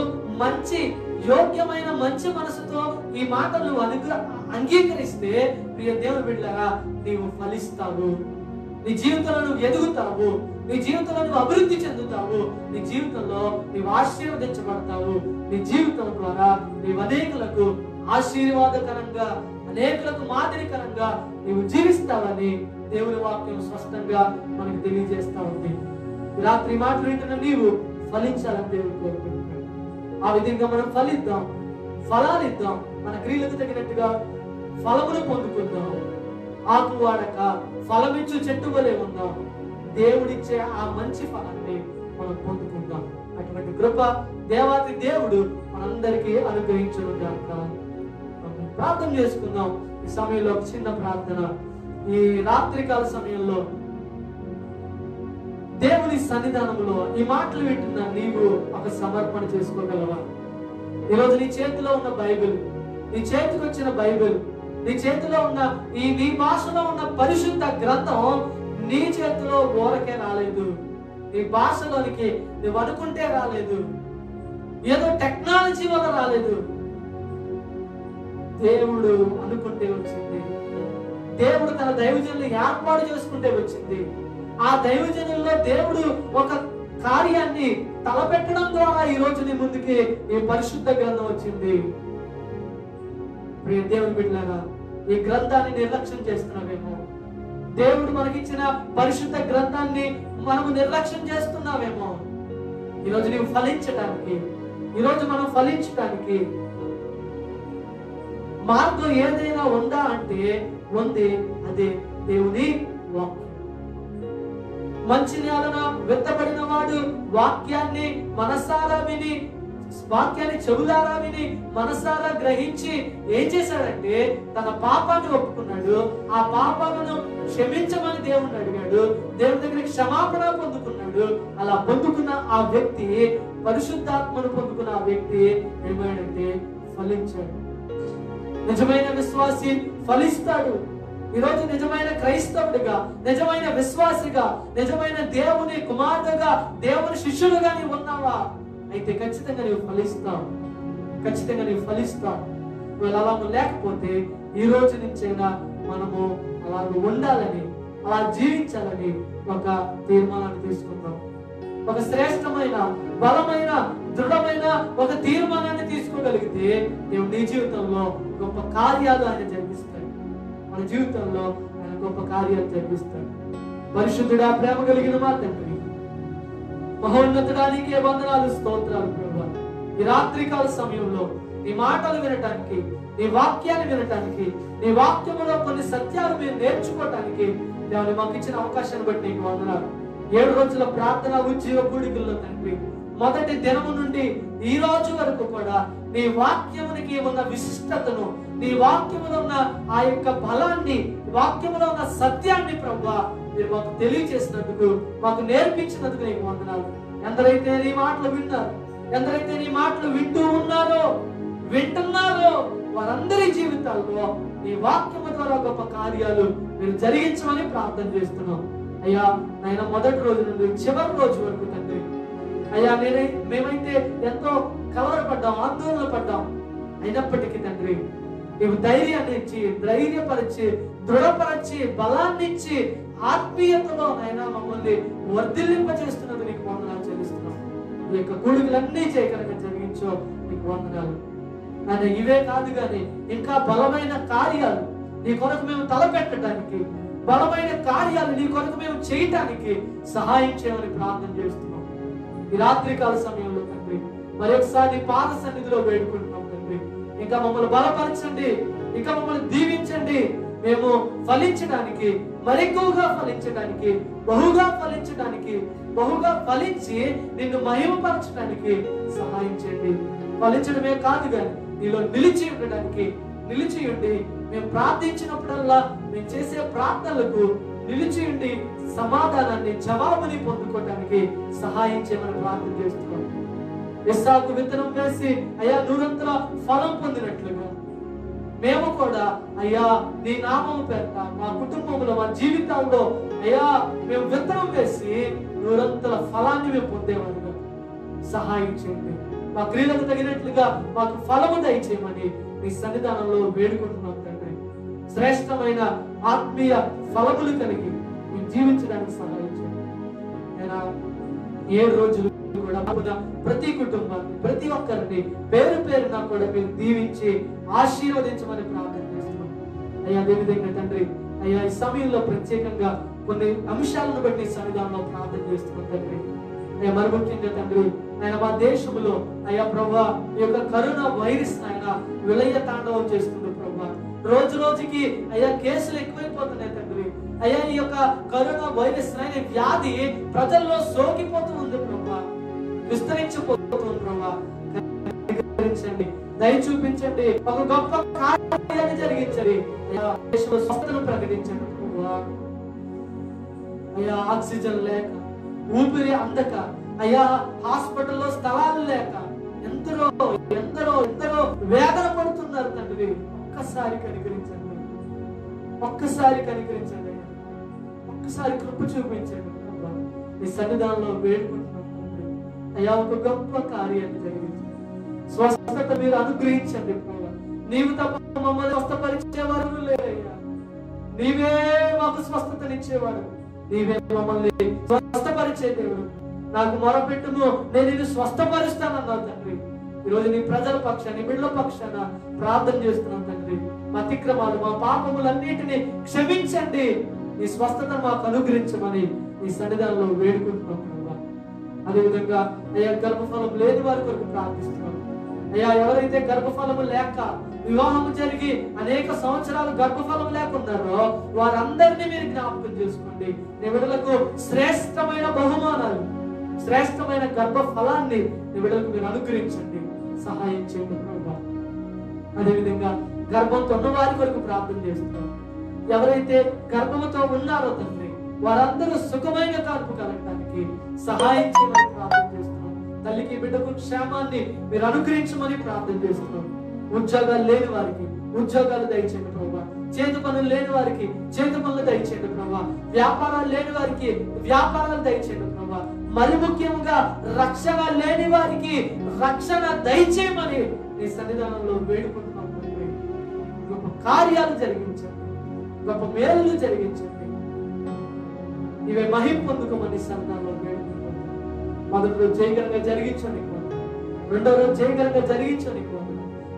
మంచి యోగ్యమైన మంచి మనసుతో ఈ మాటలు నువ్వు అంగీకరిస్తే ప్రియ దేవుని బిడ్డలారా నీవు ఫలిస్తావు. నీ జీవితంలో నువ్వు ఎదుగుతావు. నీ జీవితంలో నువ్వు అభివృద్ధి చెందుతావు. నీ జీవితంలో నీవు ఆశీర్వదించబడతావు. నీ జీవితం ద్వారా నీవు అనేకులకు ఆశీర్వాదకరంగా, అనేకులకు మాదిరికరంగా నీవు జీవిస్తావని దేవుని వాక్యం స్పష్టంగా మనకు తెలియజేస్తా ఉంది. రాత్రి మాటలు వింటున్న నీవు ఫలించాలని దేవుడు కోరుకుంటున్నాడు. ఆ విధంగా మనం ఫలిద్దాం, ఫలాలిద్దాం, మన క్రియలకు తగినట్టుగా ఫలమును పొందుకుందాం. ఆకు వాడక ఫలమిచ్చు చెట్టు వలె ఉందాం. దేవుడిచ్చే ఆ మంచి ఫలాన్ని మనం పొందుకుందాం. అటువంటి కృప దేవాది దేవుడు మనందరికీ అనుగ్రహించును గాక. ప్రార్థన చేసుకుందాం. ఈ సమయంలో ఒక చిన్న ప్రార్థన. ఈ రాత్రికాల సమయంలో దేవుని సన్నిధానంలో ఈ మాటలు వింటున్నా నీవు ఒక సమర్పణ చేసుకోగలవా? ఈరోజు నీ చేతిలో ఉన్న బైబిల్, నీ చేతికి వచ్చిన బైబిల్, నీ చేతిలో ఉన్న నీ భాషలో ఉన్న పరిశుద్ధ గ్రంథం నీ చేతిలో ఊరకే రాలేదు. నీ భాషలోనికి నువ్వు అనుకుంటే రాలేదు, ఏదో టెక్నాలజీ వల్ల రాలేదు. దేవుడు అనుకుంటే వచ్చింది. దేవుడు తన దైవజనులు ఏర్పాటు చేసుకుంటే వచ్చింది. ఆ దైవజనుల్లో దేవుడు ఒక కార్యాన్ని తలపెట్టడం ద్వారా ఈ రోజు నీ ముందుకి ఈ పరిశుద్ధ గ్రంథం వచ్చింది. ప్రియ దేవుని బిడ్డలారా, ఈ గ్రంథాన్ని నిర్లక్ష్యం చేస్తున్నావేమో, దేవుడు మనకిచ్చిన పరిశుద్ధ గ్రంథాన్ని మనము నిర్లక్ష్యం చేస్తున్నావేమో. ఈరోజు నీవు ఫలించడానికి, ఈరోజు మనం ఫలించడానికి మార్గం ఏదైనా ఉందా అంటే ఉంది, అదే దేవుని వాక్యం. మంచి నేలన విత్తబడిన వాడు వాక్యాన్ని మనసారా విని, వాక్యాన్ని చెవులారా విని మనసారా గ్రహించి ఏం చేశాడంటే తన పాపాన్ని ఒప్పుకున్నాడు. ఆ పాపాలను క్షమించమని దేవుణ్ణి అడిగాడు. దేవుని దగ్గర క్షమాపణ పొందుకున్నాడు. అలా పొందుకున్న ఆ వ్యక్తి, పరిశుద్ధాత్మను పొందుకున్న ఆ వ్యక్తి ఏమైందంటే ఫలించాడు. నిజమైన విశ్వాసి ఫలిస్తాడు. ఈరోజు నిజమైన క్రైస్తవుడిగా, నిజమైన విశ్వాసిగా, నిజమైన దేవుని కుమారుడుగా, దేవుని శిష్యుడుగా నీవు ఉన్నావా? అయితే ఖచ్చితంగా నీవు ఫలిస్తావు. ఖచ్చితంగా నీవు ఫలిస్తావు. నువ్వు అలా లేకపోతే ఈ రోజు నుంచైనా మనము అలా ఉండాలని, అలా జీవించాలని ఒక తీర్మానాన్ని తీసుకుందాం. ఒక శ్రేష్టమైన, బలమైన, దృఢమైన ఒక తీర్మానాన్ని తీసుకోగలిగితే దేవుడు నీ జీవితంలో గొప్ప కార్యాలు ఆయన జరిగిస్తాడు. మన జీవితంలో ఆయన గొప్ప కార్యాలు జరిగిస్తాడు. పరిశుద్ధుడా, ప్రేమ కలిగిన మా తండ్రి, మహోన్నతుడానికి వందనాలు, స్తోత్రాలు ప్రభువా. ఈ రాత్రికాల సమయంలో నీ మాటలు వినటానికి, నీ వాక్యాన్ని వినటానికి, నీ వాక్యములో కొన్ని సత్యాలు మేము నేర్చుకోవటానికి దేవుని మాకు ఇచ్చిన అవకాశాన్ని బట్టి నీకు వందనాలు. 7 రోజుల ప్రార్థన ఉజ్జీవ కూడికల్లో తండ్రి, మొదటి దినము నుండి ఈ రోజు వరకు కూడా నీ వాక్యమునికి ఉన్న విశిష్టతను, నీ వాక్యములో ఉన్న ఆ యొక్క బలాన్ని, వాక్యములో ఉన్న సత్యాన్ని ప్రభువా మీరు మాకు తెలియజేసినందుకు, మాకు నేర్పించినందుకు నీకు వందనాలు. ఎందరైతే నీ మాటలు విన్నారు, ఎందరైతే నీ మాటలు వింటున్నారో వారందరి జీవితాల్లో నీ వాక్యము ద్వారా గొప్ప కార్యాలు మీరు జరిగించమని ప్రార్థన చేస్తున్నాం. అయ్యా నాయన, మొదటి రోజు నుండి చివరి రోజు వరకు తండ్రి, అయ్యా మేమైతే ఎంతో కలవరపడ్డాం, ఆందోళన పడ్డాం. అయినప్పటికీ తండ్రి నీవు ధైర్యాన్ని ఇచ్చి, ధైర్యపరిచి, దృఢపరిచి, బలాన్ని ఇచ్చి, ఆత్మీయతలో నాయన మమ్మల్ని వర్ధిల్లింపజేస్తున్నది నీకు వందనాలు చెల్లిస్తున్నాం. ఈ యొక్క కూడికలన్నీ చేయగలగా జరిగించో నీకు వందనాలు. ఆయన ఇవే కాదు కానీ ఇంకా బలమైన కార్యాలు నీ కొరకు మేము తలపెట్టడానికి, బలమైన కార్యాలు నీ కొరకు మేము చేయటానికి సహాయం చేయమని ప్రార్థన చేస్తున్నాం. ఈ రాత్రికాల సమయంలో తండ్రి మరొకసారి పాద సన్నిధిలో వేడుకుంటున్నాం తండ్రి. ఇంకా మమ్మల్ని బలపరచండి, ఇంకా మమ్మల్ని దీవించండి. మేము ఫలించడానికి, మరెక్కువగా ఫలించడానికి, బహుగా ఫలించడానికి, బహుగా ఫలించి నిన్ను మహిమపరచడానికి సహాయం చేయండి. ఫలించడమే కాదు కానీ నీలో నిలిచి ఉండడానికి, నిలిచి ఉండి మేము ప్రార్థించినప్పుడల్లా మేము చేసే ప్రార్థనలకు నిలిచి ఉండి సమాధానాన్ని, జవాబుని పొందుకోవడానికి సహాయం చేయమని ప్రార్థన చేస్తున్నాం. ఇస్సాకు విత్తనం వేసి అయ్యా నూరంతల ఫలం పొందినట్లుగా మేము కూడా అయ్యా నీ నామము పేరిట మా కుటుంబంలో, మా జీవితాల్లో అయ్యా మేము విత్తనం వేసి నూరంతల ఫలాన్ని మేము పొందేవారుగా సహాయం చేయండి. మా క్రియలకు తగినట్లుగా మాకు ఫలము దయచేయమని మీ సన్నిధానంలో వేడుకుంటున్నాం తండ్రి. శ్రేష్టమైన ఆత్మీయ ఫలములు కలిగి మేము జీవించడానికి సహాయం చేయండి. నేను 7 రోజులు కూడా ప్రతి కుటుంబాన్ని, ప్రతి ఒక్కరిని పేరు పేరున కూడా మీరు దీవించి ఆశీర్వదించమని ప్రార్థన చేస్తున్నాం. అయ్యా అదేవిధంగా తండ్రి, అయ్యా ఈ సమయంలో ప్రత్యేకంగా కొన్ని అంశాలను బట్టి సన్నిధానంలో ప్రార్థన చేస్తున్నాం తండ్రి. అయ్యా మరి ముఖ్యంగా తండ్రి, ఆయన మా దేశంలో అయ్యా ప్రభా ఈ యొక్క కరోనా వైరస్ ఆయన విలయ తాండవం చేస్తుంది ప్రభా. రోజు రోజుకి అయ్యా కేసులు ఎక్కువైపోతున్నాయి తండ్రి. అయ్యా ఈ యొక్క కరోనా వైరస్ అనే వ్యాధి ప్రజల్లో సోకిపోతూ ఉంది ప్రభా, విస్తరించిపోతుంది ప్రభా. దయ చూపించండి, ఒక గొప్ప కార్యాన్ని జరిగించండి. దేశంలో స్వస్థతను ప్రకటించండి ప్రభా. అయ్యా ఆక్సిజన్ లేక, ఊపిరి అందక, అయ్యా హాస్పిటల్లో స్థలాలు లేక ఎందరో ఎందరో ఎందరో వేదన పడుతున్నారు తండ్రి. ఒక్కసారి కనికరించండి, ఒక్కసారి కనికరించండి, ఒక్కసారి కృప చూపించండి. ఈ సన్నిధానంలో వేడుకుంటున్నాం తండ్రి. అయ్యా ఒక గొప్ప కార్యాన్ని జరిగించండి, స్వస్థత మీరు అనుగ్రహించండి ప్రభు. నీవు తప్ప మమ్మల్ని స్వస్థపరిచేవారు లేరయ్యా. నీవే మాకు స్వస్థతనిచ్చేవాడు, నీవే మమ్మల్ని స్వస్థపరిచే దేవుడు. నాకు మొరపెట్టును, నేను ఇది స్వస్థపరుస్తానన్నావు తండ్రి. ఈరోజు నీ ప్రజల పక్షాన, నీ బిడ్డల పక్షాన ప్రార్థన చేస్తున్నాం తండ్రి. మా అతిక్రమాలు, మా పాపములన్నిటిని క్షమించండి, నీ స్వస్థత మాకు అనుగ్రహించమని ఈ సన్నిధానంలో వేడుకుంటున్నాం ప్రభా. అదేవిధంగా అయ్యా గర్భఫలం లేని వారి కొరకు ప్రార్థిస్తున్నాం. అయ్యా ఎవరైతే గర్భఫలము లేక వివాహం జరిగి అనేక సంవత్సరాలు గర్భఫలం లేకున్నారో వారందరినీ మీరు జ్ఞాపకం చేసుకోండి. నీ బిడ్డలకు శ్రేష్టమైన బహుమానాలు, శ్రేష్టమైన గర్భఫలాన్ని నీ బిడ్డలకు మీరు అనుగ్రహించండి, సహాయం చేయండి ప్రభా. అదేవిధంగా గర్భంతో ఉన్న వారి కొరకు ప్రార్థన చేస్తున్నాం. ఎవరైతే గర్భంతో ఉన్నారో తండ్రి వారందరూ సుఖమైన కాన్పు కలగడానికి సహాయం చేయమని ప్రార్థన చేస్తున్నాం. తల్లికి బిడ్డకు క్షేమాన్ని మీరు అనుగ్రహించమని ప్రార్థన చేస్తున్నాం. ఉద్యోగాలు లేని వారికి ఉద్యోగాలు దయచేయండి ప్రభా. చేతి పనులు లేని వారికి చేతి పనులు దయచేయండి ప్రభా. వ్యాపారాలు లేని వారికి వ్యాపారాలు దయచేయండి ప్రభా. మరి ముఖ్యంగా రక్షణ లేని వారికి రక్షణ దయచేయమని నీ సన్నిధానంలో వేడుకుంటున్నాం తండ్రి. గొప్ప కార్యాలు జరిగించండి, గొప్ప మేలు జరిగించండి, ఇవే మహిమ పొందుకోమని సన్నిధానంలో వేడుకుంటున్నాం. మొదటి రోజు జయకరంగా జరిగించండి, రెండో రోజు జయకరంగా జరిగించండి,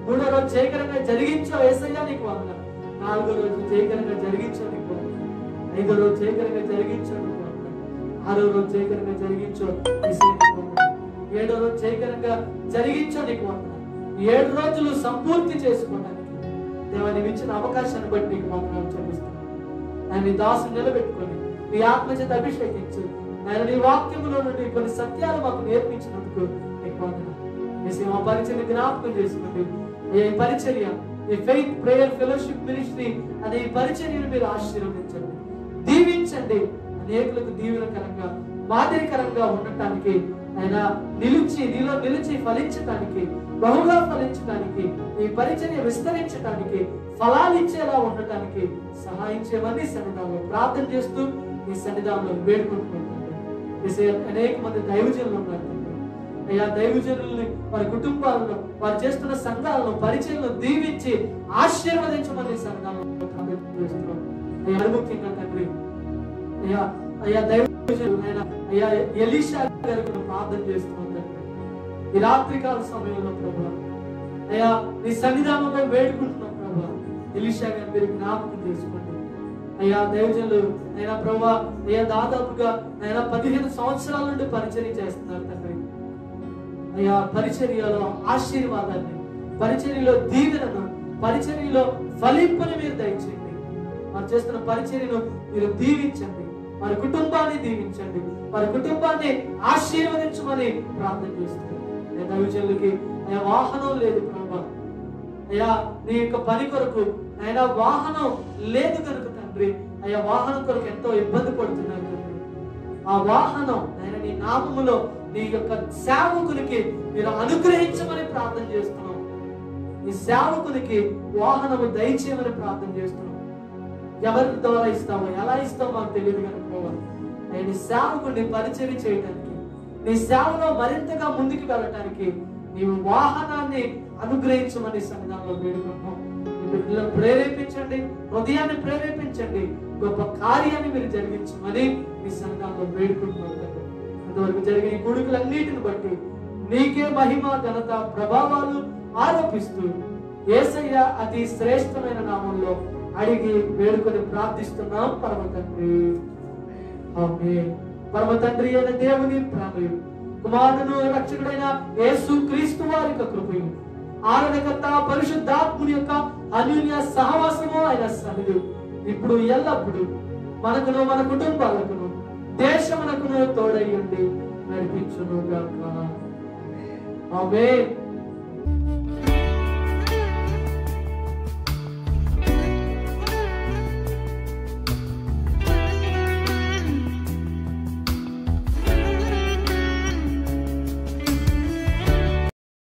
మూడో రోజు జయకరంగా జరిగించో యేసయ్యా నీకు వందనాలు. నాలుగో రోజు జయకరంగా జరిగించో నీకు వందనాలు. ఐదో రోజు జయకరంగా జరిగించో నీకు వందనాలు. ఆరో రోజు జయకరంగా జరిగించో యేసయ్యా నీకు వందనాలు. ఏడో రోజు జయకరంగా జరిగించో నీకు వందనాలు. 7 రోజులు సంపూర్తి చేసుకోవడానికి దేవా నీవు ఇచ్చిన అవకాశాన్ని బట్టి నీకు వందనాలు చెల్లిస్తున్నాను. ఆయన నీ దాసుని నిలబెట్టుకొని నీ ఆత్మ చేత అభిషేకించు. ఆయన నీ వాక్యములో నుండి కొన్ని సత్యాలు మాకు నేర్పించినందుకు నీకు వందనాలు. యేసయ్యా మా పరిచర్య జ్ఞాపకం చేసుకోండి. ఈ పరిచర్య, ఈ ఫెయిత్ ప్రేయర్ ఫెలోషిప్ మినిస్ట్రీ అనే ఈ పరిచర్యను మీరు ఆశీర్వదించండి, దీవించండి. అనేకులకు దీవెనకరంగా మాదిరికరంగా ఉండటానికి ఆయన నీలో నిలిచి ఫలించటానికి, బహుగా ఫలించటానికి, ఈ పరిచర్య విస్తరించటానికి, ఫలాలు ఇచ్చేలా ఉండటానికి సహాయం చేయమని సన్నిధానంలో ప్రార్థన చేస్తూ ఈ సన్నిధానంలో వేడుకుంటున్నాను. అనేక మంది దైవజనులు ఉన్నారు. అయ్యా దైవజనుల్ని వారి కుటుంబాలను, వారు చేస్తున్న సంఘాలను, పరిచయలను దీవించి ఆశీర్వదించమని సన్నిధానంలో ప్రార్థన చేస్తున్నాం. అయ్యా ముఖ్యంగా తండ్రి అయ్యా దైవజనులు అయ్యా ఎలీషా గారికి ప్రార్థన చేస్తున్నాం తండ్రి. ఈ రాత్రికాల సమయంలో ప్రభా అయ్యా నీ సన్నిధానంలో వేడుకుంటున్నాం ప్రభా. ఎలీషా గారిని మీరు జ్ఞాపకం చేసుకోండి అయ్యా. దైవజనులు అయినా ప్రభా అయ్యా దాదాపుగా ఆయన 15 సంవత్సరాల నుండి పరిచర్య చేస్తున్నారు తండ్రి. అయ్యా పరిచర్యలో ఆశీర్వాదాన్ని, పరిచర్యలో దీవెనను, పరిచర్యలో ఫలింపుని మీరు దయచేయండి. వారు చేస్తున్న పరిచర్యను మీరు దీవించండి, వారి కుటుంబాన్ని దీవించండి, వారి కుటుంబాన్ని ఆశీర్వదించమని ప్రార్థన చేస్తుంది. దైవజనులకి అయ్యా వాహనం లేదు ప్రభా. అయ్యా నీ యొక్క పని కొరకు ఆయన వాహనం లేదు కనుక తండ్రి అయ్యా వాహనం కొరకు ఎంతో ఇబ్బంది పడుతున్నారు తండ్రి. ఆ వాహనం ఆయన నీ నామములో నీ యొక్క సేవకునికి మీరు అనుగ్రహించమని ప్రార్థన చేస్తున్నాం. ఈ సేవకునికి వాహనము దయచేయమని ప్రార్థన చేస్తున్నాం. ఎవరి ద్వారా ఇస్తామో ఎలా ఇస్తామో మాకు తెలియదు కనుక నీ సేవకుని పరిచర్య చేయడానికి, నీ సేవలో మరింతగా ముందుకు వెళ్ళటానికి నీవు వాహనాన్ని అనుగ్రహించమని సన్నిధానంలో వేడుకుంటున్నాం. బిడ్డలను ప్రేరేపించండి, హృదయాన్ని ప్రేరేపించండి, గొప్ప కార్యాన్ని మీరు జరిగించమని మీ సన్నిధానంలో వేడుకుంటున్నాం. ఇంతవరకు జరిగిన ఈ కూడికలన్నిటిని బట్టి నీకే మహిమ, ఘనత, ప్రభావాలు ఆరోపిస్తూ యేసయ్య అతి శ్రేష్టమైన నామంలో అడిగి వేడుకొని ప్రార్థిస్తున్నాం పరమ తండ్రి. ఆమేన్. పరమ తండ్రి అయిన దేవుని ప్రేమయు, కుమారుడును రక్షకుడైన యేసు క్రీస్తు వారి యొక్క కృపయు, ఆరాధకర్త పరిశుద్ధాత్ముని యొక్క అన్యోన్య సహవాసము ఆయన సన్నిధి ఇప్పుడు ఎల్లప్పుడు మనకును, మన కుటుంబాలకును, దేశమునకును తోడై ఉండి నడిపించును గాక. ఆమేన్.